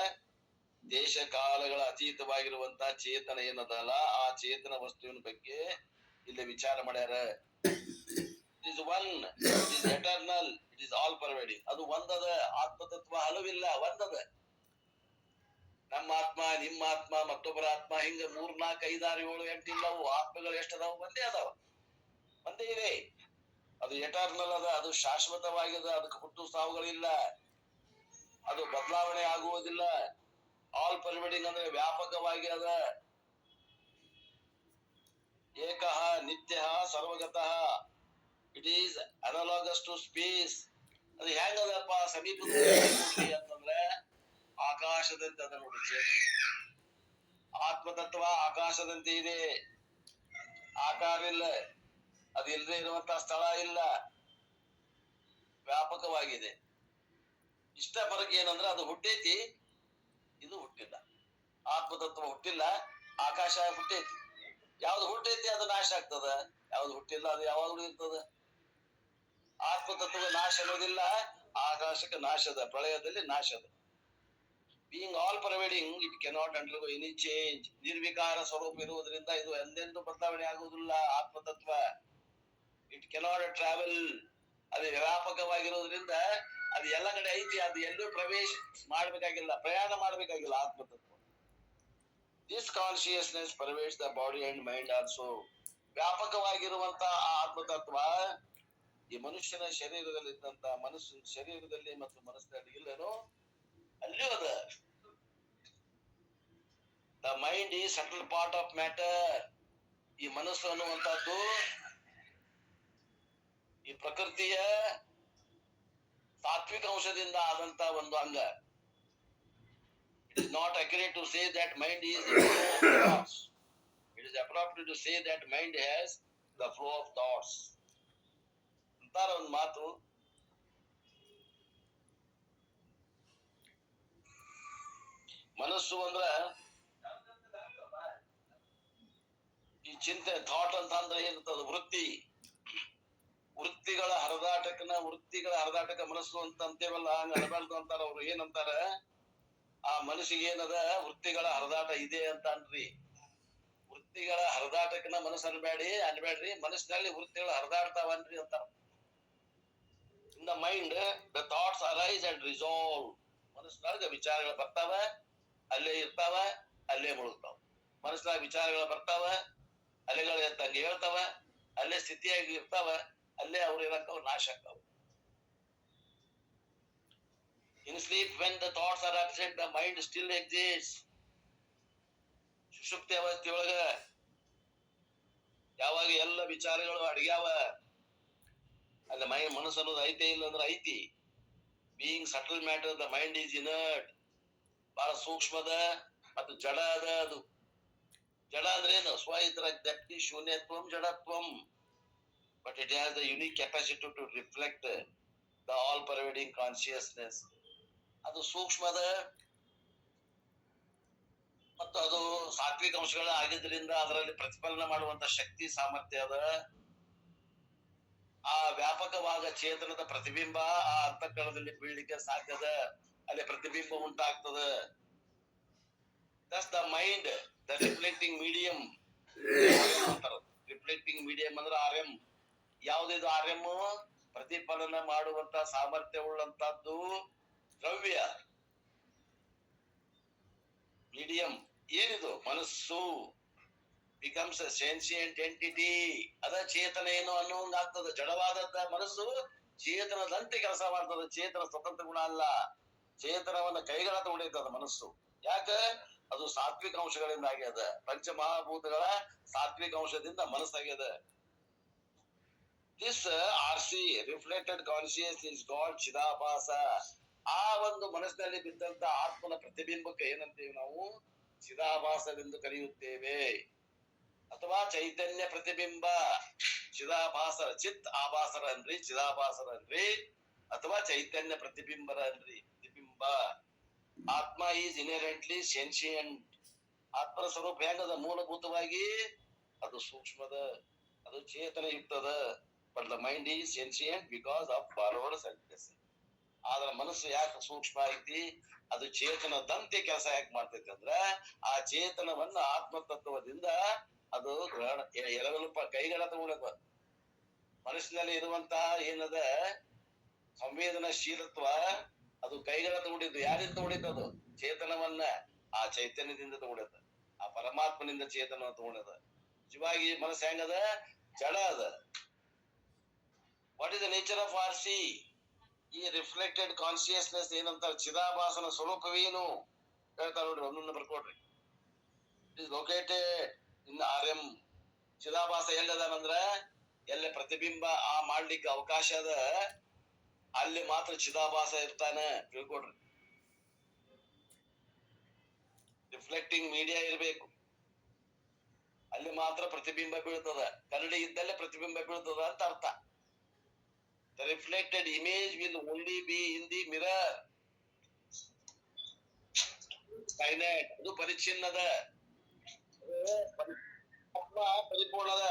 ದೇಶ ಕಾಲಗಳ ಅತೀತವಾಗಿರುವಂತಹ ಚೇತನ ಏನದಲ್ಲ, ಆ ಚೇತನ ವಸ್ತುವಿನ ಬಗ್ಗೆ ಇಲ್ಲಿ ವಿಚಾರ ಮಾಡ್ಯಾರ. It is one, it is eternal, it is all pervading. ಅದು ಒಂದದ, ಆತ್ಮತತ್ವ ಹಲವಿಲ್ಲ, ಒಂದದ. ನಮ್ಮ ಆತ್ಮ, ನಿಮ್ಮ ಆತ್ಮ, ಮತ್ತೊಬ್ಬರ ಆತ್ಮ, ಹಿಂಗ 3, 4, 5, 6, 7, 8 ಇಲ್ಲವು. ಆತ್ಮಗಳು ಎಷ್ಟದಾವ? ಒಂದೇ ಅದಾವ, ಒಂದೇ ಇದೆ. ಅದು ಎಟರ್ನಲ್ ಅದ, ಅದು ಶಾಶ್ವತವಾಗಿದೆ, ಅದಕ್ಕೆ ಹುಟ್ಟು ಸಾವುಗಳಿಲ್ಲ. ಅದು ಬದಲಾವಣೆ ಆಗುವುದಿಲ್ಲ. ಆಲ್ ಪರ್ಮಿಟಿಂಗ್ ಅಂದ್ರೆ ವ್ಯಾಪಕವಾಗಿ ಅದ. ಏಕಃ ನಿತ್ಯ ಸರ್ವಗತಃ. It is analogous to space. ಅದು ಹೆಂಗದಪ್ಪ ಸಮೀಪದಲ್ಲಿ ಅಂತಂದ್ರೆ ಆಕಾಶದಂತೆ ಅದ ನೋಡಿ. ಆತ್ಮತತ್ವ ಆಕಾಶದಂತೆ ಇದೆ, ಆಕಾರ ಇಲ್ಲ, ಅದು ಇಲ್ಲದೆ ಇರುವಂತ ಸ್ಥಳ ಇಲ್ಲ, ವ್ಯಾಪಕವಾಗಿದೆ. ಇಷ್ಟ ಫರಕ್ ಏನಂದ್ರೆ ಅದು ಹುಟ್ಟೈತಿ, ಇದು ಹುಟ್ಟಿಲ್ಲ. ಆತ್ಮತತ್ವ ಹುಟ್ಟಿಲ್ಲ, ಆಕಾಶ ಹುಟ್ಟೈತಿ. ಯಾವ್ದು ಹುಟ್ಟೈತಿ ಅದು ನಾಶ ಆಗ್ತದ, ಯಾವ್ದು ಹುಟ್ಟಿಲ್ಲ ಅದು ಯಾವಾಗ್ಲೂ ಇರ್ತದ. ಆತ್ಮತತ್ವ ನಾಶ ಅನ್ನೋದಿಲ್ಲ, ಆಕಾಶಕ್ಕೆ ನಾಶದ, ಪ್ರಳಯದಲ್ಲಿ ನಾಶದ. Being all pervading, it cannot undergo any change. ನಿರ್ವಿಕಾರ ಸ್ವರೂಪ ಇರುವುದರಿಂದ ಇದು ಎಂದೆಂದೂ ಬದಲಾವಣೆ ಆಗುವುದಿಲ್ಲ. ಆತ್ಮತತ್ವ ಇಟ್ ಕೆನಾಟ್ ಟ್ರಾವೆಲ್, ಅದು ವ್ಯಾಪಕವಾಗಿರೋದ್ರಿಂದ ಅದು ಎಲ್ಲ ಕಡೆ ಐತಿ, ಅದು ಎಲ್ಲೂ ಪ್ರವೇಶ ಮಾಡ್ಬೇಕಾಗಿಲ್ಲ, ಪ್ರಯಾಣ ಮಾಡ್ಬೇಕಾಗಿಲ್ಲ. ಆತ್ಮತತ್ವ this consciousness pervades the body and mind also. ವ್ಯಾಪಕವಾಗಿರುವಂತ ಆತ್ಮತತ್ವ ಈ ಮನುಷ್ಯನ ಶರೀರದಲ್ಲಿದ್ದಂತ ಮನಸ್ಸು ಶರೀರದಲ್ಲಿ ಮತ್ತು ಮನಸ್ಸಿನಲ್ಲಿ ಇಲ್ಲನೋ ಅಲ್ಲಿಯೂ ಅದ. The mind is subtle part of matter. ಈ ಮನಸ್ಸು ಅನ್ನುವಂತದ್ದು ಈ ಪ್ರಕೃತಿಯ ಸಾತ್ವಿಕ ಅಂಶದಿಂದ ಆದಂತ ಒಂದು ಅಂಗ. It is not accurate to say that mind is the flow of thoughts. It is appropriate to say that mind has the flow of thoughts. ಅಂತಾರ ಒಂದು ಮಾತು. ಮನಸ್ಸು ಅಂದ್ರ ಈ ಚಿಂತೆ, ಥಾಟ್ ಅಂತ ಅಂದ್ರೆ ಏನಂತದ, ವೃತ್ತಿ. ವೃತ್ತಿಗಳ ಹರಿದಾಟಕ ಮನಸ್ಸು ಅಂತ ಅಂತೇವಲ್ಲ, ಹಂಗ ಅನ್ಬಾರ್ದು ಅಂತಾರ ಅವ್ರು. ಏನಂತಾರ, ಆ ಮನಸ್ಸಿಗೆ ಏನದ ವೃತ್ತಿಗಳ ಹರಿದಾಟ ಇದೆ ಅಂತ ಅನ್ರಿ. ವೃತ್ತಿಗಳ ಹರಿದಾಟಕನ ಮನಸ್ಸು ಅನ್ಬೇಡ್ರಿ, ಮನಸ್ಸಿನಲ್ಲಿ ವೃತ್ತಿಗಳು ಹರಿದಾಡ್ತಾವನ್ರಿ ಅಂತಾರ. In the mind the thoughts arise and resolve. ಮನಸ್ಸಿನಾಗ ವಿಚಾರಗಳು ಬರ್ತಾವ, ಅಲ್ಲೇ ಇರ್ತಾವ, ಅಲ್ಲೇ ಮುಳುಗ್ತಾವ. ಮನಸ್ಸಿನಾಗ ವಿಚಾರಗಳು ಬರ್ತಾವ, ಅಲೆಗಳು ಎದ್ದಂಗ ಹೇಳ್ತಾವ, ಅಲ್ಲೇ ಸ್ಥಿತಿಯಾಗಿ ಇರ್ತಾವ, ಅಲ್ಲೇ ಅವ್ರು ಇರಕ್ಕವ, ನಾಶ ಆಗ್ತಾವ. In sleep, when the thoughts are absent, the mind still exists. ಸುಷುಪ್ತಿ ಅವಸ್ಥೆಯೊಳಗ ಯಾವಾಗ ಎಲ್ಲ ವಿಚಾರಗಳು ಅಡಗ್ಯಾವ, ಅಲ್ಲಿ ಮನಸ್ಸು ಅನ್ನೋದು ಐತೆ ಇಲ್ಲ ಅಂದ್ರೆ ಐತಿ. Being subtle matter, the mind is inert. ಬಹಳ ಸೂಕ್ಷ್ಮದ ಮತ್ತು ಜಡ ಅದ. ಅದು ಜಡ ಅಂದ್ರೆ ಏನು? ಸ್ವಇತರ ದಪ್ತಿ ಶೂನ್ಯತ್ವಂ ಜಡತ್ವಂ. But it has the unique capacity to reflect the all pervading consciousness. ಅದು ಸೂಕ್ಷ್ಮದ ಮತ್ತು ಅದು ಸಾತ್ವಿಕ ಅಂಶಗಳ ಆಗಿದ್ರಿಂದ ಅದರಲ್ಲಿ ಪ್ರತಿಫಲನ ಮಾಡುವಂತ ಶಕ್ತಿ ಸಾಮರ್ಥ್ಯ ಅದ. ಆ ವ್ಯಾಪಕವಾದ ಚೇತನದ ಪ್ರತಿಬಿಂಬ ಆ ಅಂತಃಕರಣದಲ್ಲಿ ಬೀಳಲಿಕ್ಕೆ ಸಾಧ್ಯದ, ಅಲ್ಲಿ ಪ್ರತಿಬಿಂಬ ಉಂಟಾಗ್ತದ. Thus the mind the reflecting medium ಅಂತಾರ. ರಿಫ್ಲೆಕ್ಟಿಂಗ್ ಮೀಡಿಯಂ ಅಂದ್ರೆ RM. ಯಾವ್ದಿದು RM? ಪ್ರತಿಫಲನ ಮಾಡುವಂತ ಸಾಮರ್ಥ್ಯ ಉಳ್ಳಂತದ್ದು ದ್ರವ್ಯ. ಮೀಡಿಯಂ ಏನಿದು? ಮನಸ್ಸು becomes a sentient entity. ಅದ ಚೇತನ ಏನು ಅನ್ನೋಂಗ ಆಗ್ತದ. ಜಡವಾದದ್ದ ಮನಸ್ಸು ಚೇತನದಂತೆ ಕೆಲಸ ಮಾಡ್ತದ. ಚೇತನ ಸ್ವತಂತ್ರ ಗುಣ ಅಲ್ಲ, ಚೇತನವನ್ನ ಕೈಗಳ ತಗೊಂಡಿರ್ತದ ಮನಸ್ಸು. ಯಾಕ? ಅದು ಸಾತ್ವಿಕ ಅಂಶಗಳಿಂದ ಆಗ್ಯದ. ಪಂಚಮಹಾಭೂತಗಳ ಸಾತ್ವಿಕ ಅಂಶದಿಂದ ಮನಸ್ಸಾಗ್ಯದ. This RC reflected conscious is called Chidabhasa. ಆ ಒಂದು ಮನಸ್ಸಿನಲ್ಲಿ ಬಿದ್ದಂತ ಆತ್ಮನ ಪ್ರತಿಬಿಂಬಕ್ಕೆ ಏನಂತೀವಿ ನಾವು? ಚಿದಾಭಾಸವೆಂದು ಕರೆಯುತ್ತೇವೆ, ಅಥವಾ ಚೈತನ್ಯ ಪ್ರತಿಬಿಂಬ. ಚಿದಾಭಾಸರ, ಚಿತ್ ಆಭಾಸರ ಅನ್ರಿ, ಚಿದಾಭಾಸರ ಅನ್ರಿ, ಅಥವಾ ಚೈತನ್ಯ ಪ್ರತಿಬಿಂಬರ ಅನ್ರಿ. ಪ್ರತಿಬಿಂಬ. ಆತ್ಮ ಈಸ್ ಇನ್ಹೆರೆಂಟ್ಲಿ ಸೆನ್ಸಿಯಂಟ್. ಆತ್ಮನ ಸ್ವರೂಪ ಹೆಂಗದ? ಮೂಲಭೂತವಾಗಿ ಅದು ಸೂಕ್ಷ್ಮದ, ಅದು ಚೇತನ ಯುಕ್ತದ. But the mind is sentient because of forward senses. ಆದ್ರ ಮನಸ್ಸು ಯಾಕೆ ಸೂಕ್ಷ್ಮ ಐತಿ? ಅದು ಚೇತನದಂತೆ ಕೆಲಸ ಯಾಕೆ ಮಾಡ್ತೈತಿ ಅಂದ್ರ, ಆ ಚೇತನವನ್ನ ಆತ್ಮತತ್ವದಿಂದ ಅದು ಗ್ರಹಣ ಎರವಲ್ಪ ಕೈಗಳ ತಗೊಳಕ. ಮನಸ್ಸಿನಲ್ಲಿ ಇರುವಂತ ಏನದ ಸಂವೇದನಾಶೀಲತ್ವ ಅದು ಕೈಗಳ ತಗೊಂಡಿದ್ದು. ಯಾರಿಂದ ತಗೊಂಡಿದ್ದು? ಅದು ಚೇತನವನ್ನ ಆ ಚೈತನ್ಯದಿಂದ ತಗೊಂಡದ, ಆ ಪರಮಾತ್ಮನಿಂದ ಚೇತನ ತಗೊಂಡದ. ನಿಜವಾಗಿ ಮನಸ್ಸು ಹೆಂಗದ? ಜಡ ಅದ. What is the nature of RC? ಈ ರಿಫ್ಲೆಕ್ಟೆಡ್ ಕಾನ್ಶಿಯಸ್ನೆಸ್ ಏನಂತ ಚಿದಾಭಾಸನ ಸ್ವರೂಪವೇನು ಹೇಳ್ತಾ ನೋಡ್ರಿ, ಒಂದೊಂದು ಬರ್ಕೊಡ್ರಿ. Is located in R M. ಚಿದಾಭಾಸ ಎಲ್ಲದಾನಂದ್ರ ಎಲ್ಲ ಪ್ರತಿಬಿಂಬ ಆ ಮಾಡ್ಲಿಕ್ಕೆ ಅವಕಾಶ ಅದ, ಅಲ್ಲಿ ಮಾತ್ರ ಚಿದಾಭಾಸ ಇರ್ತಾನ ತಿಳ್ಕೊಡ್ರಿ. ರಿಫ್ಲೆಕ್ಟಿಂಗ್ ಮೀಡಿಯಾ ಇರ್ಬೇಕು, ಅಲ್ಲಿ ಮಾತ್ರ ಪ್ರತಿಬಿಂಬ ಬೀಳ್ತದ. ಕನ್ನಡಿ ಇದ್ದಲ್ಲೇ ಪ್ರತಿಬಿಂಬ ಬೀಳ್ತದ ಅಂತ ಅರ್ಥ. The reflected image will only be in the mirror. Finite, ಅದು ಪರಿಚ್ಛಿನ್ನದ. ಆತ್ಮ ಪರಿಪೂರ್ಣದ,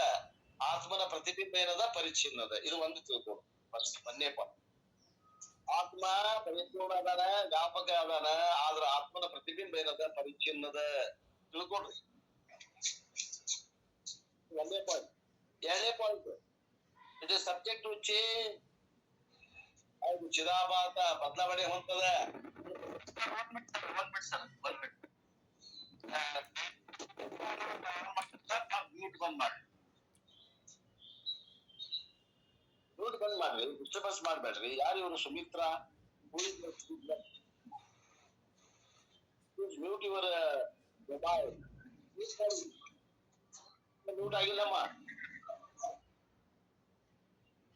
ಆತ್ಮನ ಪ್ರತಿಬಿಂಬ ಏನದ ಪರಿಚ್ಛಿನ್ನದ. ಇದು ಒಂದು ತಿಳ್ಕೊಂಡು ಒಂದೇ ಪಾಯಿಂಟ್. ಆತ್ಮ ಪರಿಪೂರ್ಣ ಅದಾನ, ವ್ಯಾಪಕ ಅದಾನ, ಆದ್ರ ಆತ್ಮನ ಪ್ರತಿಬಿಂಬ ಏನದ ಪರಿಚ್ಛಿನ್ನದ ತಿಳ್ಕೊಡ್ರಿ. ಒಂದೇ ಪಾಯಿಂಟ್. ಎರಡನೇ point, it is subject to change. ಹೌದು, ಚಿದಾಭಾಸ ಬದಲಾವಣೆ ಹೊಂದದ. ಮ್ಯೂಟ್ ಬಂದ್ ಮಾಡ್ರಿ, ಮ್ಯೂಟ್ ಬಂದ್ ಮಾಡ್ರಿ, ಡಿಸ್ಟರ್ಬೆನ್ಸ್ ಮಾಡ್ಬೇಡ್ರಿ. ಯಾರು ಇವರು? Sumitra. Mute your mobile. Mute ಆಗಿಲ್ಲಮ್ಮ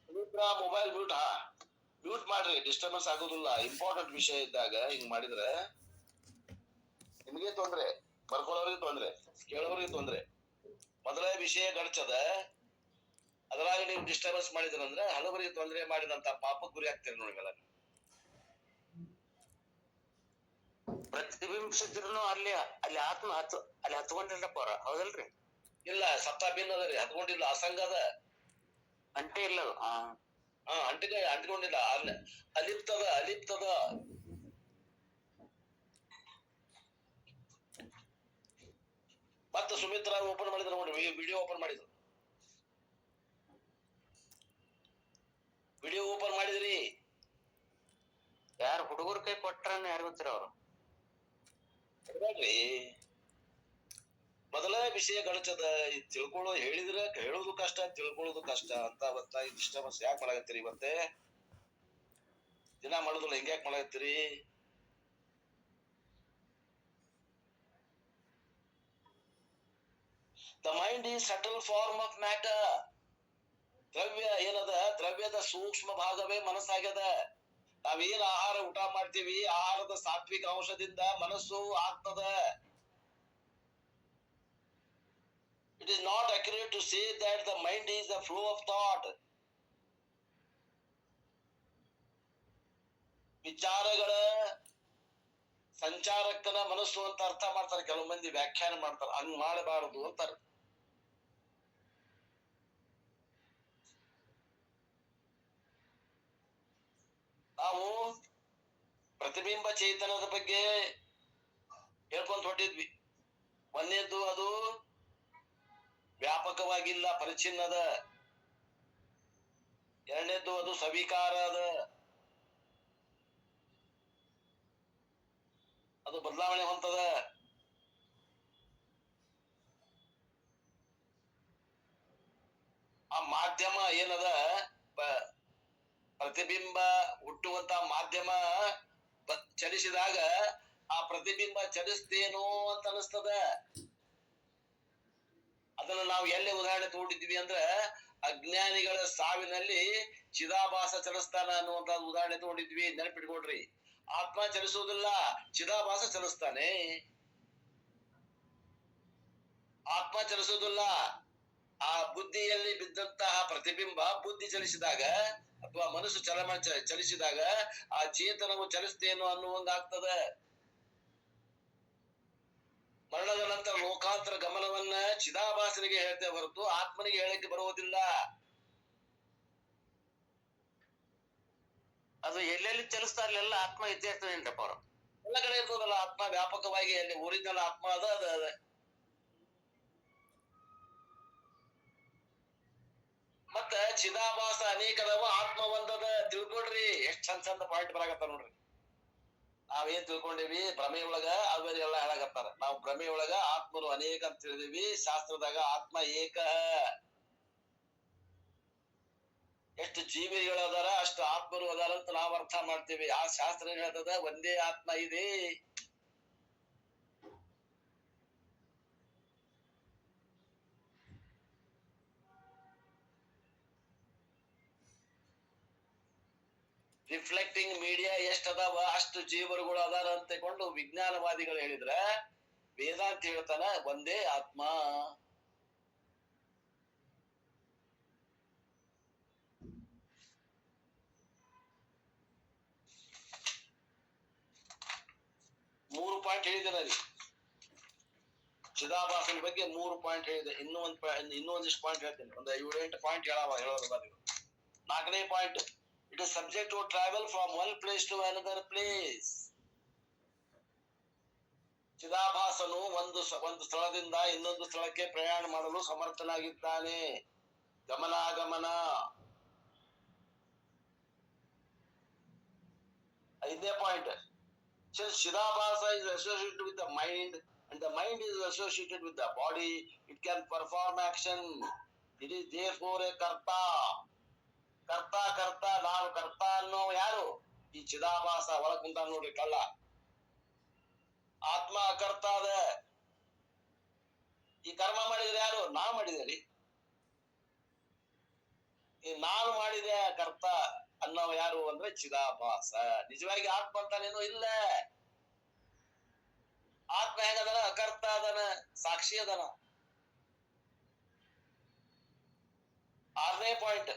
ಸುಮಿತ್ರಾ, ಮೊಬೈಲ್ ಮ್ಯೂಟ್. ಮ್ಯೂಟ್ ಮಾಡ್ರಿ, ಡಿಸ್ಟರ್ಬೆನ್ಸ್ ಆಗೋದಿಲ್ಲ. ಇಂಪಾರ್ಟೆಂಟ್ ವಿಷಯ ಇದ್ದಾಗ ಹಿಂಗ್ ಮಾಡಿದ್ರೆ ನಿಮ್ಗೆ ತೊಂದ್ರೆ, ಬರ್ಕೊಳ್ಳೋರಿಗೆ ತೊಂದ್ರೆ, ಕೇಳೋರಿಗೆ ತೊಂದ್ರೆ. ಮೊದಲೇ ವಿಷಯ ಗಡಚದ, ಅದರಾಗ ನೀವು ಡಿಸ್ಟರ್ಬೆನ್ಸ್ ಮಾಡಿದ್ರಂದ್ರೆ ಹಲವರಿಗೆ ತೊಂದರೆ ಮಾಡಿದಂತ ಪಾಪಕ್ಕೆ ಗುರಿ ಆಗ್ತೀರಿ ನೋಡಿಲ್ಲ. ಪ್ರತಿಬಿಂಬಿಸಿದ್ರು ಅಲ್ಲಿ ಅಲ್ಲಿ ಆತ್ಮ ಅಲ್ಲಿ ಹತ್ಕೊಂಡಿಲ್ಲಪ್ಪ ಅವ್ರ, ಹೌದಲ್ರಿ? ಇಲ್ಲ, ಸತ್ತ ಭಿನ್ನ ಅದರಿ, ಹತ್ಕೊಂಡಿಲ್ಲ. ಅಸಂಗದ ಅಂಟೇ ಇಲ್ಲ ಅದು. ಅಂಟಿಕೊಂಡಿಲ್ಲ. ಅಲಿಪ್ತದ, ಅಲಿಪ್ತದ. ಮತ್ತೆ ಸುಮಿತ್ರಾ ಓಪನ್ ಮಾಡಿದ್ರು ನೋಡಿ, ವಿಡಿಯೋ ಓಪನ್ ಮಾಡಿದ್ರು. ವಿಡಿಯೋ ಓಪನ್ ಮಾಡಿದ್ರಿ? ಯಾರು ಹುಡುಗರ ಕೈ ಕೊಟ್ರನ್ನ ಯಾರು ಗೊತ್ತಿರ ಅವ್ರು? ಮೊದಲ ವಿಷಯ ಗಳಿಸದ ತಿಳ್ಕೊಳ್ಳೋ, ಹೇಳಿದ್ರೆ ಹೇಳೋದು ಕಷ್ಟ, ತಿಳ್ಕೊಳ್ಳೋದು ಕಷ್ಟ ಅಂತ. ಅವತ್ತ ಡಿಸ್ಟರ್ಬೆನ್ಸ್ ಯಾಕೆ ಮಾಡಾಕತ್ತೀರಿ? ಇವತ್ತೆ ದಿನ ಮಾಡೋದಿಲ್ಲ, ಹಿಂಗ್ಯಾಕ್ ಮಾಡಾಕತ್ತೀರಿ? The mind is subtle form of matter. ದ್ರವ್ಯ ಏನದ? ದ್ರವ್ಯದ ಸೂಕ್ಷ್ಮ ಭಾಗವೇ ಮನಸ್ಸಾಗ್ಯದ. ನಾವೇನ್ ಆಹಾರ ಊಟ ಮಾಡ್ತೀವಿ, ಆಹಾರದ ಸಾತ್ವಿಕ ಅಂಶದಿಂದ ಮನಸ್ಸು ಆಗ್ತದ. It is not accurate to say that the mind is the flow of thought. ವಿಚಾರಗಳ ಸಂಚಾರಕ್ಕನ ಮನಸ್ಸು ಅಂತ ಅರ್ಥ ಮಾಡ್ತಾರೆ ಕೆಲವು ಮಂದಿ, ವ್ಯಾಖ್ಯಾನ ಮಾಡ್ತಾರೆ. ಹಂಗ್ ಮಾಡಬಾರದು ಅಂತಾರೆ. ನಾವು ಪ್ರತಿಬಿಂಬ ಚೇತನದ ಬಗ್ಗೆ ಹೇಳ್ಕೊಂತ ಹೊಟ್ಟಿದ್ವಿ. ಒಂದೇದ್ದು ಅದು ವ್ಯಾಪಕವಾಗಿಲ್ಲ, ಪರಿಚ್ಛಿನ್ನದ. ಎರಡನೇದ್ದು ಅದು ಸವಿಕಾರ ಅದ, ಅದು ಬದಲಾವಣೆ ಹೊಂದದ. ಆ ಮಾಧ್ಯಮ ಏನದ, ಪ್ರತಿಬಿಂಬ ಹುಟ್ಟುವಂತ ಮಾಧ್ಯಮ ಚಲಿಸಿದಾಗ ಆ ಪ್ರತಿಬಿಂಬ ಚಲಿಸ್ತೇನೋ ಅಂತ ಅನಿಸ್ತದ. ಅದನ್ನ ನಾವು ಎಲ್ಲಿ ಉದಾಹರಣೆ ತಗೊಂಡಿದ್ವಿ ಅಂದ್ರೆ, ಅಜ್ಞಾನಿಗಳ ಸಾವಿನಲ್ಲಿ ಚಿದಾಭಾಸ ಚಲಿಸ್ತಾನ ಅನ್ನುವಂತ ಉದಾಹರಣೆ ತಗೊಂಡಿದ್ವಿ. ನೆನಪಿಟ್ಕೊಡ್ರಿ. ಆತ್ಮ ಚಲಿಸುವುದಿಲ್ಲ, ಚಿದಾಭಾಸ ಚಲಿಸ್ತಾನೆ. ಆತ್ಮ ಚಲಿಸುವುದಿಲ್ಲ. ಆ ಬುದ್ಧಿಯಲ್ಲಿ ಬಿದ್ದಂತಹ ಪ್ರತಿಬಿಂಬ ಬುದ್ಧಿ ಚಲಿಸಿದಾಗ ಅಥವಾ ಮನಸ್ಸು ಚಲಿಸಿದಾಗ ಆ ಚೇತನವು ಚಲಿಸ್ತೇನೋ ಅನ್ನುವಂಗಾಗ್ತದ. ಮರಣದ ನಂತರ ಲೋಕಾಂತರ ಗಮನವನ್ನ ಚಿದಾಭಾಸನಿಗೆ ಹೇಳ್ತೇವೆ ಹೊರತು ಆತ್ಮನಿಗೆ ಹೇಳಕ್ಕೆ ಬರುವುದಿಲ್ಲ. ಅದು ಎಲ್ಲೆಲ್ಲಿ ಚಲಿಸ್ತಾ ಅಲ್ಲೆಲ್ಲ ಆತ್ಮ ಇದ್ದೇ ಇರ್ತದೇನ್ರಪ್ಪ ಅವ್ರು? ಎಲ್ಲ ಕಡೆ ಇರ್ತದಲ್ಲ ಆತ್ಮ, ವ್ಯಾಪಕವಾಗಿ. ಅಲ್ಲಿ ಊರಿದ್ದಲ್ಲ ಆತ್ಮ ಅದ. ಮತ್ತ ಚಿದಾಭಾಸ ಅನೇಕದವ, ಆತ್ಮ ಒಂದದ. ತಿಳ್ಕೊಡ್ರಿ, ಎಷ್ಟ್ ಚಂದ ಚಂದ ಪಾಯಿಂಟ್ ಬರಾಕತ್ತ ನೋಡ್ರಿ. ನಾವೇನ್ ತಿಳ್ಕೊಂಡಿವಿ ಭ್ರಮೆ ಒಳಗ, ಅವೆಲ್ಲ ಹೇಳಕತ್ತಾರ. ನಾವು ಭ್ರಮೆ ಒಳಗ ಆತ್ಮರು ಅನೇಕ ಅಂತ ತಿಳಿದಿವಿ. ಶಾಸ್ತ್ರದಾಗ ಆತ್ಮ ಏಕ. ಎಷ್ಟು ಜೀವಿಗಳದಾರ ಅಷ್ಟು ಆತ್ಮರು ಅದಾರ ಅಂತ ನಾವ್ ಅರ್ಥ ಮಾಡ್ತೀವಿ. ಆ ಶಾಸ್ತ್ರ ಏನ್ ಹೇಳ್ತದ, ಒಂದೇ ಆತ್ಮ ಇದೆ. ರಿಫ್ಲೆಕ್ಟಿಂಗ್ ಮೀಡಿಯಾ ಎಷ್ಟ್ ಅದಾವ ಅಷ್ಟು ಜೀವರುಗಳು ಅದಾರ ಅಂತ ಕೊಂಡು ವಿಜ್ಞಾನವಾದಿಗಳು ಹೇಳಿದ್ರ, ವೇದಾಂತ ಹೇಳ್ತಾನ ಒಂದೇ ಆತ್ಮ. ಮೂರು ಪಾಯಿಂಟ್ ಹೇಳಿದ್ದೇನೆ ಅಲ್ಲಿ ಚಿದಾಭಾಸನ ಬಗ್ಗೆ 3 ಪಾಯಿಂಟ್ ಹೇಳಿದೆ. ಇನ್ನೊಂದಿಷ್ಟು ಪಾಯಿಂಟ್ ಹೇಳ್ತೇನೆ. ಒಂದು 7-8 ಪಾಯಿಂಟ್ ಹೇಳೋದು ಬರೀ. 4ನೇ point, it is subject to travel from one place to another place. ಚಿದಾಭಾಸನು ಒಂದು ಸ್ಥಳದಿಂದ ಇನ್ನೊಂದು ಸ್ಥಳಕ್ಕೆ ಪ್ರಯಾಣ ಮಾಡಲು ಸಮರ್ಥನಾಗಿದ್ದಾನೆ. ಗಮನಾಗಮನ. 5ನೇ point, since Chidabhasa is associated with the mind and the mind is associated with the body, it can perform action. It is therefore a karta. ಕರ್ತ ನಾನು ಕರ್ತ ಅನ್ನೋ ಯಾರು? ಈ ಚಿದಾಭಾಸ ಒಳಗ್ ಕುಂತ ನೋಡ್ರಿ ಕಳ್ಳ. ಆತ್ಮ ಅಕರ್ತ ಅದ. ಈ ಕರ್ಮ ಮಾಡಿದ್ರೆ ಯಾರು? ನಾ ಮಾಡಿದೇರಿ. ಈ ನಾನು ಮಾಡಿದೆ ಕರ್ತ ಅನ್ನೋ ಯಾರು ಅಂದ್ರೆ ಚಿದಾಭಾಸ. ನಿಜವಾಗಿ ಆತ್ಮ ಅಂತಾನೇನು ಇಲ್ಲ. ಆತ್ಮ ಹೆಂಗದನ? ಅಕರ್ತ ಅದನ, ಸಾಕ್ಷಿ ಅದನ. 6ನೇ ಪಾಯಿಂಟ್,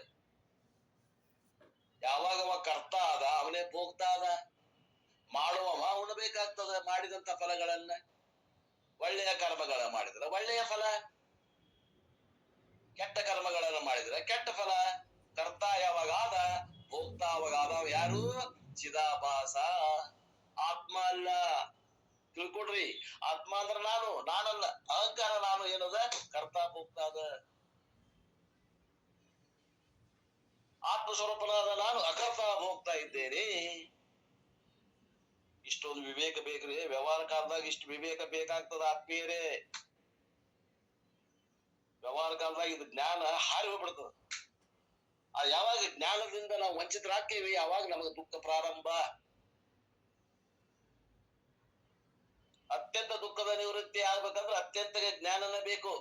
ಯಾವಾಗ ಅವ ಕರ್ತ ಅದ ಅವನೇ ಭೋಗ್ತಾ ಅದ. ಮಾಡುವವ ಉಣಬೇಕಾಗ್ತದ ಮಾಡಿದಂತ ಫಲಗಳನ್ನ. ಒಳ್ಳೆಯ ಕರ್ಮಗಳ ಮಾಡಿದ್ರೆ ಒಳ್ಳೆಯ ಫಲ, ಕೆಟ್ಟ ಕರ್ಮಗಳನ್ನ ಮಾಡಿದ್ರೆ ಕೆಟ್ಟ ಫಲ. ಕರ್ತ ಯಾವಾಗ ಆದ, ಭೋಗ್ತಾ ಅವಾಗ ಆದ ಯಾರು? ಚಿದಾಭಾಸ. ಆತ್ಮ ಅಲ್ಲ. ತಿಳ್ಕೊಡ್ರಿ, ಆತ್ಮ ಅಂದ್ರ ನಾನಲ್ಲ. ಅಹಂಕಾರ ನಾನು ಏನದ? ಕರ್ತ ಭೋಗ್ತಾ ಅದ. ಆತ್ಮ ಸ್ವರೂಪನಾದ ನಾನು ಅಕರ್ತ ಹೋಗ್ತಾ ಇದ್ದೇನೆ. ಇಷ್ಟೊಂದು ವಿವೇಕ ಬೇಕ್ರಿ. ವ್ಯವಹಾರ ಕಾಲದಾಗ ಇಷ್ಟು ವಿವೇಕ ಬೇಕಾಗ್ತದ ಆತ್ಮೀಯರೇ. ವ್ಯವಹಾರ ಕಾಲದಾಗ ಇದು ಜ್ಞಾನ ಹಾರಿ ಹೋಗ್ಬಿಡ್ತದ. ಯಾವಾಗ ಜ್ಞಾನದಿಂದ ನಾವು ವಂಚಿತರಾಗ್ತೀವಿ ಅವಾಗ ನಮಗೆ ದುಃಖ ಪ್ರಾರಂಭ. ಅತ್ಯಂತ ದುಃಖದ ನಿವೃತ್ತಿ ಆಗ್ಬೇಕಂದ್ರೆ ಅತ್ಯಂತ ಜ್ಞಾನನೇ ಬೇಕು.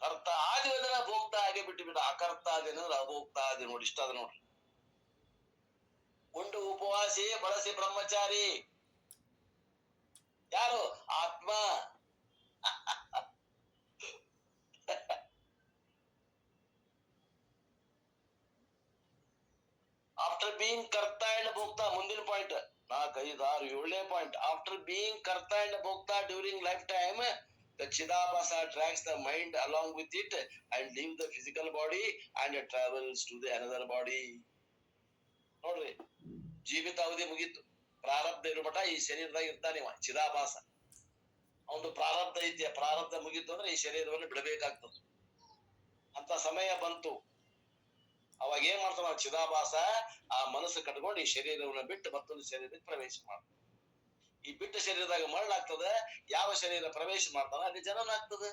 ಕರ್ತ ಆದಿ ಅದನ್ನ ಭೋಗ್ತಾ ಹಾಗೆ ಬಿಟ್ಟು ಅಕರ್ತ ಆದೇನಂದ್ರೆ ಅಭೋಗ್ತಾ ಆದಿ. ನೋಡಿ, ಇಷ್ಟ ಅದ ನೋಡ್ರಿ. ಉಂಡು ಉಪವಾಸಿ ಬಳಸಿ ಬ್ರಹ್ಮಚಾರಿ ಯಾರು? ಆತ್ಮ. After being karta and bhokta, ಮುಂದಿನ ಪಾಯಿಂಟ್ 4, 5, 6, 7ನೇ point. After being karta and bhokta during life time, the Chidabhasa drags the mind along with it and leaves the physical body and travels to the another body. ನೋಡ್ರಿ, ಜೀವಿತಾವಧಿ ಮುಗೀತು. ಪ್ರಾರಬ್ಧ ಇರೋ ಮಠ ಈ ಶರೀರದಾಗ ಇರ್ತಾನೆ ಚಿದಾಭಾಸ. ಅವನು ಪ್ರಾರಬ್ಧ ಐತಿ, ಪ್ರಾರಬ್ಧ ಮುಗೀತು ಅಂದ್ರೆ ಈ ಶರೀರವನ್ನು ಬಿಡಬೇಕಾಗ್ತದೆ. ಅಂತ ಸಮಯ ಬಂತು. ಅವಾಗ ಏನ್ ಮಾಡ್ತಾನ ಚಿದಾಭಾಸ? ಆ ಮನಸ್ಸು ಕಟ್ಕೊಂಡು ಈ ಶರೀರವನ್ನು ಬಿಟ್ಟು ಮತ್ತೊಂದು ಶರೀರಕ್ಕೆ ಪ್ರವೇಶ ಮಾಡ್ತಾನೆ. ಈ ಬಿಟ್ಟ ಶರೀರದಾಗ ಮರಳಾಗ್ತದೆ. ಯಾವ ಶರೀರ ಪ್ರವೇಶ ಮಾಡ್ತಾನ ಅಲ್ಲಿ ಜನನ ಆಗ್ತದೆ.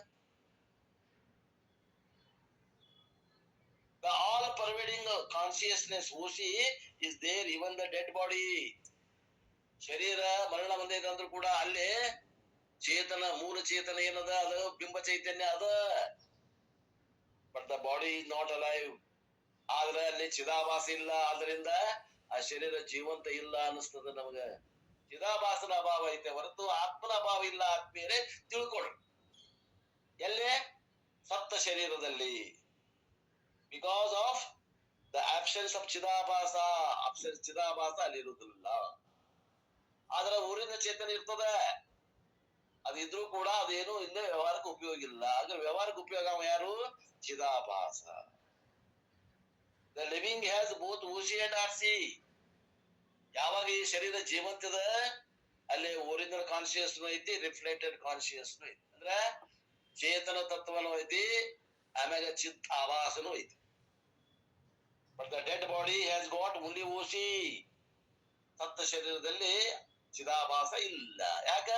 The all pervading consciousness Oshi is there, even the dead body. ಶರೀರ ಮರಣ ಬಂದೈತೆ ಅಂದ್ರೂ ಕೂಡ ಅಲ್ಲೇ ಚೇತನ, ಮೂಲ ಚೇತನ ಏನದ? ಅದು ಬಿಂಬ ಚೈತನ್ಯ ಅದ. But the body is not alive. ಆದ್ರೆ ಅಲ್ಲಿ ಚಿದಾಭಾಸ ಇಲ್ಲ. ಆದ್ರಿಂದ ಆ ಶರೀರ ಜೀವಂತ ಇಲ್ಲ ಅನಿಸ್ತದ ನಮಗ. ಚಿದಾಭಾಸನ ಅಭಾವ ಐತೆ ಹೊರತು ಆತ್ಮನ ಅಭಾವ ಇಲ್ಲ. ಆತ್ಮೀಯರೇ ತಿಳ್ಕೊಳ್ರಿ. ಎಲ್ಲೇ? ಸಪ್ತ ಶರೀರದಲ್ಲಿ. Because of the absence of Chidabhasa. ಚಿದಾಭಾಸ ಅಲ್ಲಿ ಇರುವುದಿಲ್ಲ. ಆದ್ರೆ ಊರಿನ ಚೇತನ ಇರ್ತದ. ಅದಿದ್ರು ಕೂಡ ಅದೇನು ಇಲ್ಲೇ ವ್ಯವಹಾರಕ್ಕೆ ಉಪಯೋಗ ಇಲ್ಲ. ಆಗ ವ್ಯವಹಾರಕ್ಕೆ ಉಪಯೋಗ ಯಾರು? ಚಿದಾಭಾಸ. The living has both O C and R C. ಯಾವಾಗ ಈ ಶರೀರ ಜೀವಂತದ ಅಲ್ಲಿ ಒರಿಜಿನಲ್ ಕಾನ್ಶಿಯಸ್ ಐತಿ, ರಿಫ್ಲೆಕ್ಟೆಡ್ ಕಾನ್ಶಿಯಸ್ ಐತಿ. ಅಂದ್ರೆ ಚೇತನ ತತ್ವನೂ ಐತಿ, ಆಮ್ಯಾಗ ಚಿತ್ ಆಭಾಸನೂ ಐತಿ. But the dead body has got only O C. ಸತ್ತ ಶರೀರದಲ್ಲಿ ಚಿದಾಭಾಸ ಇಲ್ಲ. ಯಾಕ?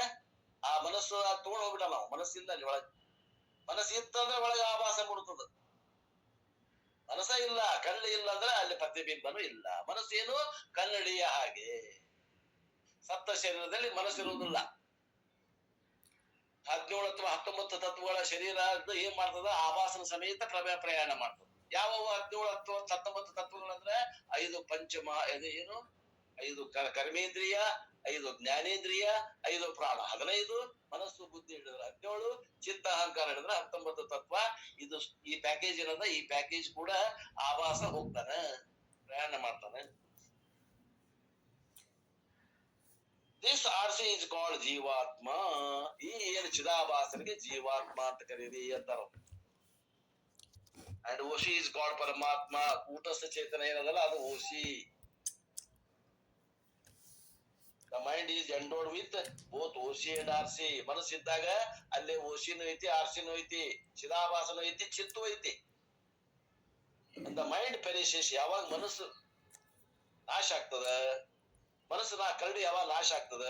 ಆ ಮನಸ್ಸು ತಗೊಂಡ್ ಹೋಗ್ಬಿಟ್ಟ. ನಾವು ಮನಸ್ಸಿಲ್ಲ ಅಲ್ಲಿ ಒಳಗೆ. ಮನಸ್ಸು ಇತ್ತಂದ್ರೆ ಒಳಗೆ ಆಭಾಸ ಮೂಡುತ್ತದ. ಮನಸ್ಸ ಇಲ್ಲ, ಕಣ್ಣು ಇಲ್ಲ ಅಂದ್ರೆ ಅಲ್ಲಿ ಪ್ರತಿಬಿಂಬನೂ ಇಲ್ಲ. ಮನಸ್ಸೇನು ಕನ್ನಡಿಯ ಹಾಗೆ. ಸಪ್ತ ಶರೀರದಲ್ಲಿ ಮನಸ್ಸಿರುವುದಿಲ್ಲ. 17 ಅಥವಾ 19 ತತ್ವಗಳ ಶರೀರ ಏನ್ ಮಾಡ್ತದ? ಆಭಾಸನ ಸಮೇತ ಪ್ರಯಾಣ ಮಾಡ್ತದ. ಯಾವ 17 ಅಥವಾ 19 ತತ್ವಗಳಂದ್ರೆ 5 ಪಂಚಮ, ಏನು 5 ಕರ್ಮೇಂದ್ರಿಯ, 5 ಜ್ಞಾನೇಂದ್ರಿಯ, 5 ಪ್ರಾಣ 15, ಮನಸ್ಸು ಬುದ್ಧಿ ಹಿಡಿದ್ರೆ 17, ಚಿತ್ತ ಅಹಂಕಾರ ಹಿಡಿದ್ರೆ 19 ತತ್ವ. ಇದು ಈ ಪ್ಯಾಕೇಜ್ ಏನದ, ಈ ಪ್ಯಾಕೇಜ್ ಕೂಡ ಆಭಾಸ ಹೋಗ್ತಾನೆ, ಪ್ರಯಾಣ ಮಾಡ್ತಾನೆ. ದಿಸ್ ಆರ್ಸಿ ಇಸ್ ಕಾಲ್ಡ್ ಜೀವಾತ್ಮ. ಈ ಏನು ಚಿದಾಭಾಸನಿಗೆ ಜೀವಾತ್ಮ ಅಂತ ಕರೀರಿ ಅಂತಾರ. ಅಂಡ್ ಓಶಿ ಇಸ್ ಕಾಲ್ಡ್ ಪರಮಾತ್ಮ. ಕೂಟಸ್ಥ ಚೇತನ ಏನದಲ್ಲ ಅದು O C. The mind is endowed with both O C and R C. ಮನಸ್ಸಿದ್ದಾಗ ಅಲ್ಲೇ ಓಶಿನೂ ಐತಿ, ಆರ್ಸಿನೂ ಐತಿ, ಚಿದಾಭಾಸನೂ ಐತಿ, ಚಿತ್ತು ಐತಿ. The mind perishes. ಯಾವಾಗ ಮನಸ್ಸು ನಾಶ ಆಗ್ತದ, ಮನಸ್ಸು ಕರಡಿ ಯಾವಾಗ ನಾಶ ಆಗ್ತದ,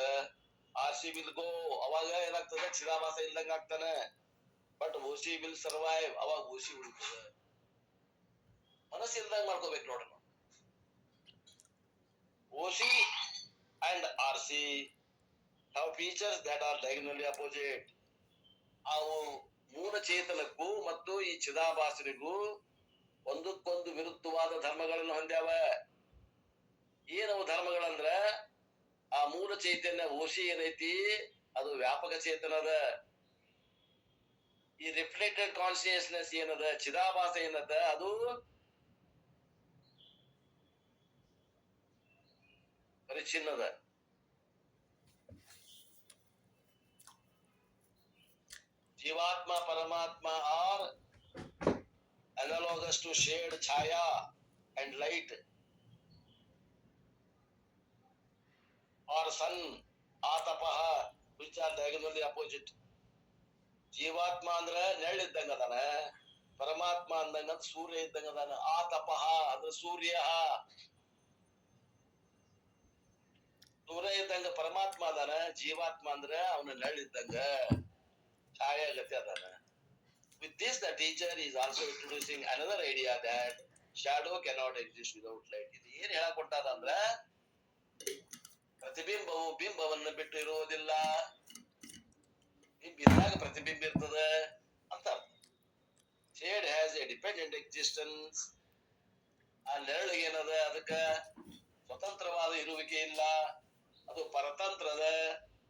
ಆರ್ಸಿ ವಿಲ್ ಗೋ, ಅವಾಗ ಏನಾಗ್ತದ? ಚಿದಾಭಾಸ ಇಲ್ದಂಗ ಆಗ್ತಾನೆ. ಬಟ್ ಓಶಿ ವಿಲ್ ಸರ್ವೈವ್, ಅವಾಗ ಓಶಿ ಉಳಿತದ. ಮನಸ್ಸು ಇಲ್ದಂಗ ಮಾಡ್ಕೋಬೇಕು ನೋಡ್ರಿ. ಓಶಿ and RC have features that are diagonally opposite. ಅವು ಮೂಲ ಚೇತನಕ್ಕೂ ಮತ್ತು ಈ ಚಿದಾಭಾಸನಿಗೂ ಒಂದಕ್ಕೊಂದು ವಿರುದ್ಧವಾದ ಧರ್ಮಗಳನ್ನು ಹೊಂದ್ಯಾವ. ಏನವು ಧರ್ಮಗಳಂದ್ರ, ಆ ಮೂಲ ಚೈತನ್ಯ ಓಶಿ ಏನೈತಿ ಅದು ವ್ಯಾಪಕ ಚೇತನದ. ಈ ರಿಫ್ಲೆಕ್ಟೆಡ್ ಕಾನ್ಶಿಯಸ್ನೆಸ್ ಏನದ, ಚಿದಾಭಾಸ ಏನದ, ಅದು ಪರಿಚ್ಛಿನ್ನದ. ಜೀವಾತ್ಮ ಪರಮಾತ್ಮ R analogous to shade, chaya and light, or sun, atapah, which are diagonally opposite. ಜೀವಾತ್ಮ ಅಂದ್ರ ನೆಳ್ಳಿದ್ದಂಗ ಅದಾನ, ಪರಮಾತ್ಮ ಅಂದಂಗ ಸೂರ್ಯ ಇದ್ದಂಗ ಅದಾನ. ಆತಪಃ ಅಂದ್ರೆ ಸೂರ್ಯ, ಸೂರ್ಯ ಇದ್ದಂಗ ಪರಮಾತ್ಮ ಅದಾನ. ಜೀವಾತ್ಮ ಅಂದ್ರೆ ಅವನ ನೆಳ್ಳಿದ್ದಂಗ ಛಾಯಾಗತಿ ಅದಾನ. With this, the teacher is also introducing another idea that shadow cannot exist without light. ಇದು ಏನ್ ಹೇಳಕೊಟ್ಟಾರ ಅಂದ್ರ, ಪ್ರತಿಬಿಂಬವು ಬಿಂಬವನ್ನು ಬಿಟ್ಟು ಇರುವುದಿಲ್ಲ, ಬಿಂಬಿದಾಗ ಪ್ರತಿಬಿಂಬ ಇರ್ತದ ಅಂತ. Shade has a dependent existence. ಆ ನೆರಳಿಗೆ ಏನದ, ಅದಕ್ಕ ಸ್ವತಂತ್ರವಾದ ಇರುವಿಕೆ ಇಲ್ಲ, ಅದು ಪರತಂತ್ರದ.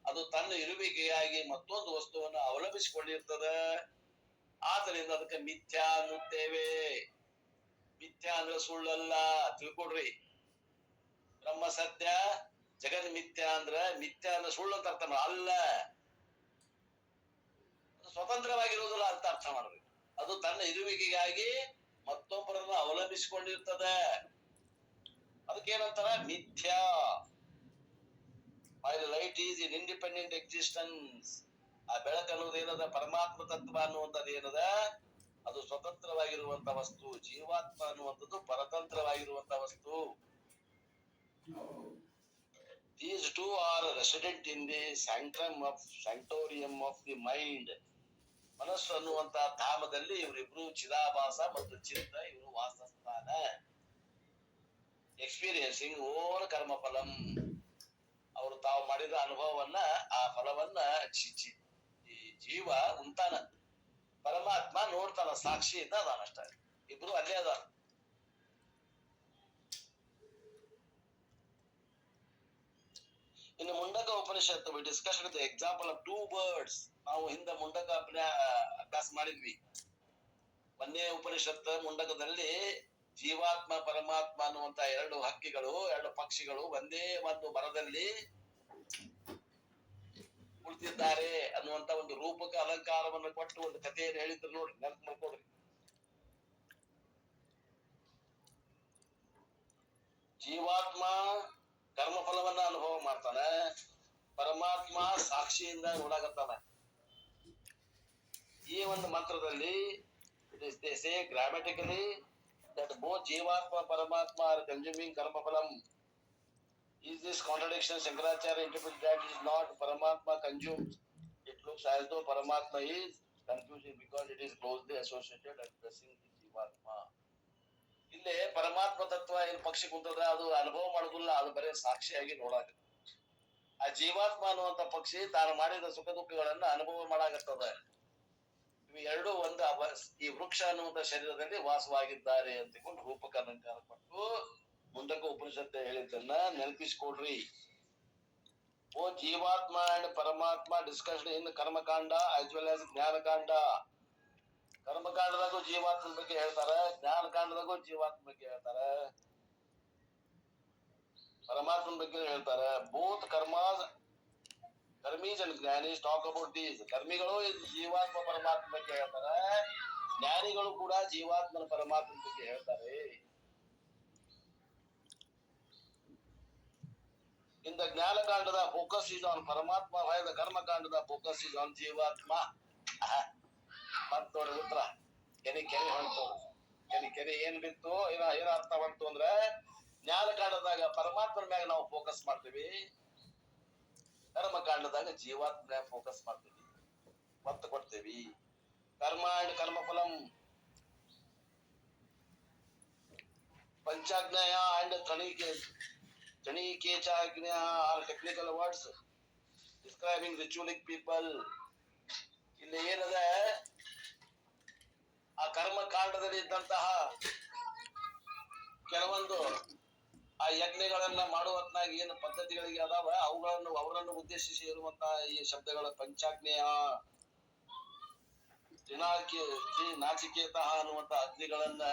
ಅದು ತನ್ನ ಇರುವಿಕೆಯಾಗಿ ಮತ್ತೊಂದು ವಸ್ತುವನ್ನು ಅವಲಂಬಿಸಿಕೊಂಡಿರ್ತದ. ಆದ್ದರಿಂದ ಅದಕ್ಕೆ ಮಿಥ್ಯಾ ಅನ್ನುತ್ತೇವೆ. ಮಿಥ್ಯಾ ಅಂದ್ರೆ ಸುಳ್ಳಲ್ಲ, ತಿಳ್ಕೊಡ್ರಿ. ಬ್ರಹ್ಮ ಸತ್ಯ, ಜಗನ್ ಮಿಥ್ಯಾ ಅಂದ್ರ, ಮಿಥ್ಯಾ ಅಂದ್ರೆ ಸುಳ್ಳು ಅಂತ ಅರ್ಥ ಅಲ್ಲ, ಸ್ವತಂತ್ರವಾಗಿರುವುದಿಲ್ಲ ಅಂತ ಅರ್ಥ ಮಾಡ್ರಿ. ಅದು ತನ್ನ ಇರುವಿಕೆಗಾಗಿ ಮತ್ತೊಬ್ಬರನ್ನು ಅವಲಂಬಿಸಿಕೊಂಡಿರ್ತದ. ಅದಕ್ಕೇನಂತಾರ? ಮಿಥ್ಯಾ. While light is in independent existence. ಆ ಬೆಳಕು ಅನ್ನೋದು ಏನದ, ಪರಮಾತ್ಮ ತತ್ವ ಅನ್ನುವಂಥದ್ದು ಏನದ, ಅದು ಸ್ವತಂತ್ರವಾಗಿರುವಂತ ವಸ್ತು. ಜೀವಾತ್ಮ ಅನ್ನುವಂಥದ್ದು ಪರತಂತ್ರವಾಗಿರುವಂತ ವಸ್ತು. These two are resident in the sanctorium of the mind. ಮನಸ್ಸು ಅನ್ನುವಂತ ಧಾಮದಲ್ಲಿ ಇವರಿಬ್ರು ಚಿದಾಭಾಸ ಮತ್ತು ಚಿತ್ತ ಇವರು ವಾಸಸ್ಥಾನ. Experiencing own karmaphalam. ಅವರು ತಾವು ಮಾಡಿದ ಅನುಭವವನ್ನ, ಆ ಫಲವನ್ನ ಈ ಜೀವ ಉಂಟಾನ, ಪರಮಾತ್ಮ ನೋಡ್ತಾನ, ಸಾಕ್ಷಿಯಿಂದ ಅದಾನಷ್ಟ. ಇಬ್ರು ಅಲ್ಲೇ ಅದ. ಇನ್ನು ಮುಂಡಕ ಉಪನಿಷತ್ತು, we discussed the example of 2 birds. ನಾವು ಹಿಂದೆ ಮುಂಡಕ ಅಭ್ಯಾಸ ಮಾಡಿದ್ವಿ. ಒಂದೇ ಉಪನಿಷತ್ತು ಮುಂಡಕದಲ್ಲಿ ಜೀವಾತ್ಮ ಪರಮಾತ್ಮ ಅನ್ನುವಂತ 2 ಹಕ್ಕಿಗಳು, 2 ಪಕ್ಷಿಗಳು ಒಂದೇ ಒಂದು ಮರದಲ್ಲಿ ಕುಳಿತಿದ್ದಾರೆ ಅನ್ನುವಂತ ಒಂದು ರೂಪಕ ಅಲಂಕಾರವನ್ನು ಕೊಟ್ಟು ಒಂದು ಕಥೆಯನ್ನು ಹೇಳಿದ್ರು ನೋಡ್ರಿ, ನೆನಪು ಮಾಡ್ಕೊಡ್ರಿ. ಜೀವಾತ್ಮ ಕರ್ಮಫಲವನ್ನ ಅನುಭವ ಮಾಡ್ತಾನ, ಪರಮಾತ್ಮ ಸಾಕ್ಷಿಯಿಂದ ನೋಡಾಕತ್ತಾನ. ಈ ಒಂದು ಮಂತ್ರದಲ್ಲಿ they say grammatically that both Jivatma Paramatma are consuming karma phalam. Is this contradiction? Shankaracharya interprets that it is not. Paramatma consumes. It looks as though Paramatma is confusing because it is closely associated and addressing the Jivatma. ಇಲ್ಲಿ ಪರಮಾತ್ಮ ತತ್ವ ಏನ್ ಪಕ್ಷಿ ಕುಂತದ ಅದು ಅನುಭವ ಮಾಡುದಿಲ್ಲ, ಅದು ಬರೀ ಸಾಕ್ಷಿಯಾಗಿ ನೋಡಾಕ. ಆ ಜೀವಾತ್ಮ ಅನ್ನುವಂತ ಪಕ್ಷಿ ತಾನು ಮಾಡಿದ ಸುಖ ದುಃಖಗಳನ್ನ ಅನುಭವ ಮಾಡಾಕತ್ತದ. ಇವು ಎರಡು ಒಂದು ಈ ವೃಕ್ಷ ಅನ್ನುವಂತ ಶರೀರದಲ್ಲಿ ವಾಸವಾಗಿದ್ದಾರೆ ಅಂತಿಕೊಂಡು ರೂಪಕ ಅಲಂಕಾರ ಕೊಟ್ಟು ಮುಂದಕ್ಕೆ ಉಪನಿಷತ್ತು ಹೇಳಿದ್ದನ್ನ ನೆನಪಿಸಿಕೊಡ್ರಿ. ಓ jivatma and Paramatma discussed in karmakanda as well as jnanakanda. ಕರ್ಮಕಾಂಡದಾಗೂ ಜೀವಾತ್ಮ ಬಗ್ಗೆ ಹೇಳ್ತಾರ, ಜ್ಞಾನಕಾಂಡದಾಗೂ ಜೀವಾತ್ಮ ಬಗ್ಗೆ ಹೇಳ್ತಾರ, ಪರಮಾತ್ಮನ ಬಗ್ಗೆ ಹೇಳ್ತಾರ. Both karmis and jnanis talk about these. ಕರ್ಮಿಗಳು ಜೀವಾತ್ಮ ಪರಮಾತ್ಮ ಬಗ್ಗೆ ಹೇಳ್ತಾರ, ಜ್ಞಾನಿಗಳು ಕೂಡ ಜೀವಾತ್ಮನ ಪರಮಾತ್ಮನ ಬಗ್ಗೆ ಹೇಳ್ತಾರೆ. In the ಜ್ಞಾನಕಾಂಡದ focus is on Paramatma, while the ಕರ್ಮಕಾಂಡದ ಫೋಕಸ್ ಇಸ್ ಆನ್ ಜೀವಾತ್ಮ. ಬಂತು ನೋಡಿ ಉತ್ತರ. ಕೆರೆ ಹೊಂಟು, ಕೆರೆ ಏನ್ ಬಿತ್ತು, ಏನ ಅರ್ಥ ಬಂತು ಅಂದ್ರೆ ಜ್ಞಾನಕಾಂಡದಾಗ ಪರಮಾತ್ಮನ ಮ್ಯಾಗ ನಾವು ಫೋಕಸ್ ಮಾಡ್ತೀವಿ, ಕರ್ಮಕಾಂಡದಾಗ ಜೀವಾತ್ಮ ಮ್ಯಾಗ ಫೋಕಸ್ ಮಾಡ್ತೀವಿ, ಒತ್ತು ಕೊಡ್ತೀವಿ. Karma and karmaphalam, panchagni and Chanikechagnya are technical words describing ritualic people. ಇಲ್ಲಿ ಏನದ ಆ ಕರ್ಮ ಕಾಂಡದಲ್ಲಿ ಇದ್ದಂತಹ ಕೆಲವೊಂದು ಆ ಯಜ್ಞಗಳನ್ನ ಮಾಡುವತ್ನಾಗ ಏನು ಪದ್ಧತಿಗಳಿಗೆ ಅದಾವ ಅವರನ್ನು ಉದ್ದೇಶಿಸಿ ಇರುವಂತಹ ಈ ಶಬ್ದಗಳ ಪಂಚಾಗ್ನೇಯ, ನಾಚಿಕೇತಃ ಅನ್ನುವಂತ ಅಗ್ನಿಗಳನ್ನ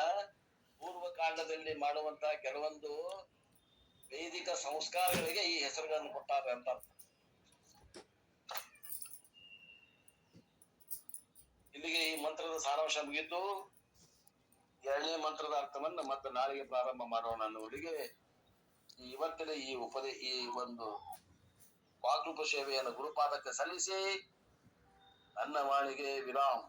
ಪೂರ್ವ ಕಾಂಡದಲ್ಲಿ ಮಾಡುವಂತಹ ಕೆಲವೊಂದು ವೈದಿಕ ಸಂಸ್ಕಾರಗಳಿಗೆ ಈ ಹೆಸರುಗಳನ್ನು ಕೊಟ್ಟಾರೆ ಅಂತ. ಇಲ್ಲಿಗೆ ಈ ಮಂತ್ರದ ಸಾರಾಂಶ ಮುಗಿದ್ದು. ಎರಡನೇ ಮಂತ್ರದ ಅರ್ಥವನ್ನ ಮತ್ತೆ ನಾಳೆಗೆ ಪ್ರಾರಂಭ ಮಾಡೋಣ ಅನ್ನುವರಿಗೆ ಇವತ್ತಿನ ಈ ಒಂದು ವಾಗ್ರೂಪ ಸೇವೆಯನ್ನು ಗುರುಪಾದಕ್ಕೆ ಸಲ್ಲಿಸಿ ನನ್ನ ವಾಣಿಗೆ ವಿರಾಮ್.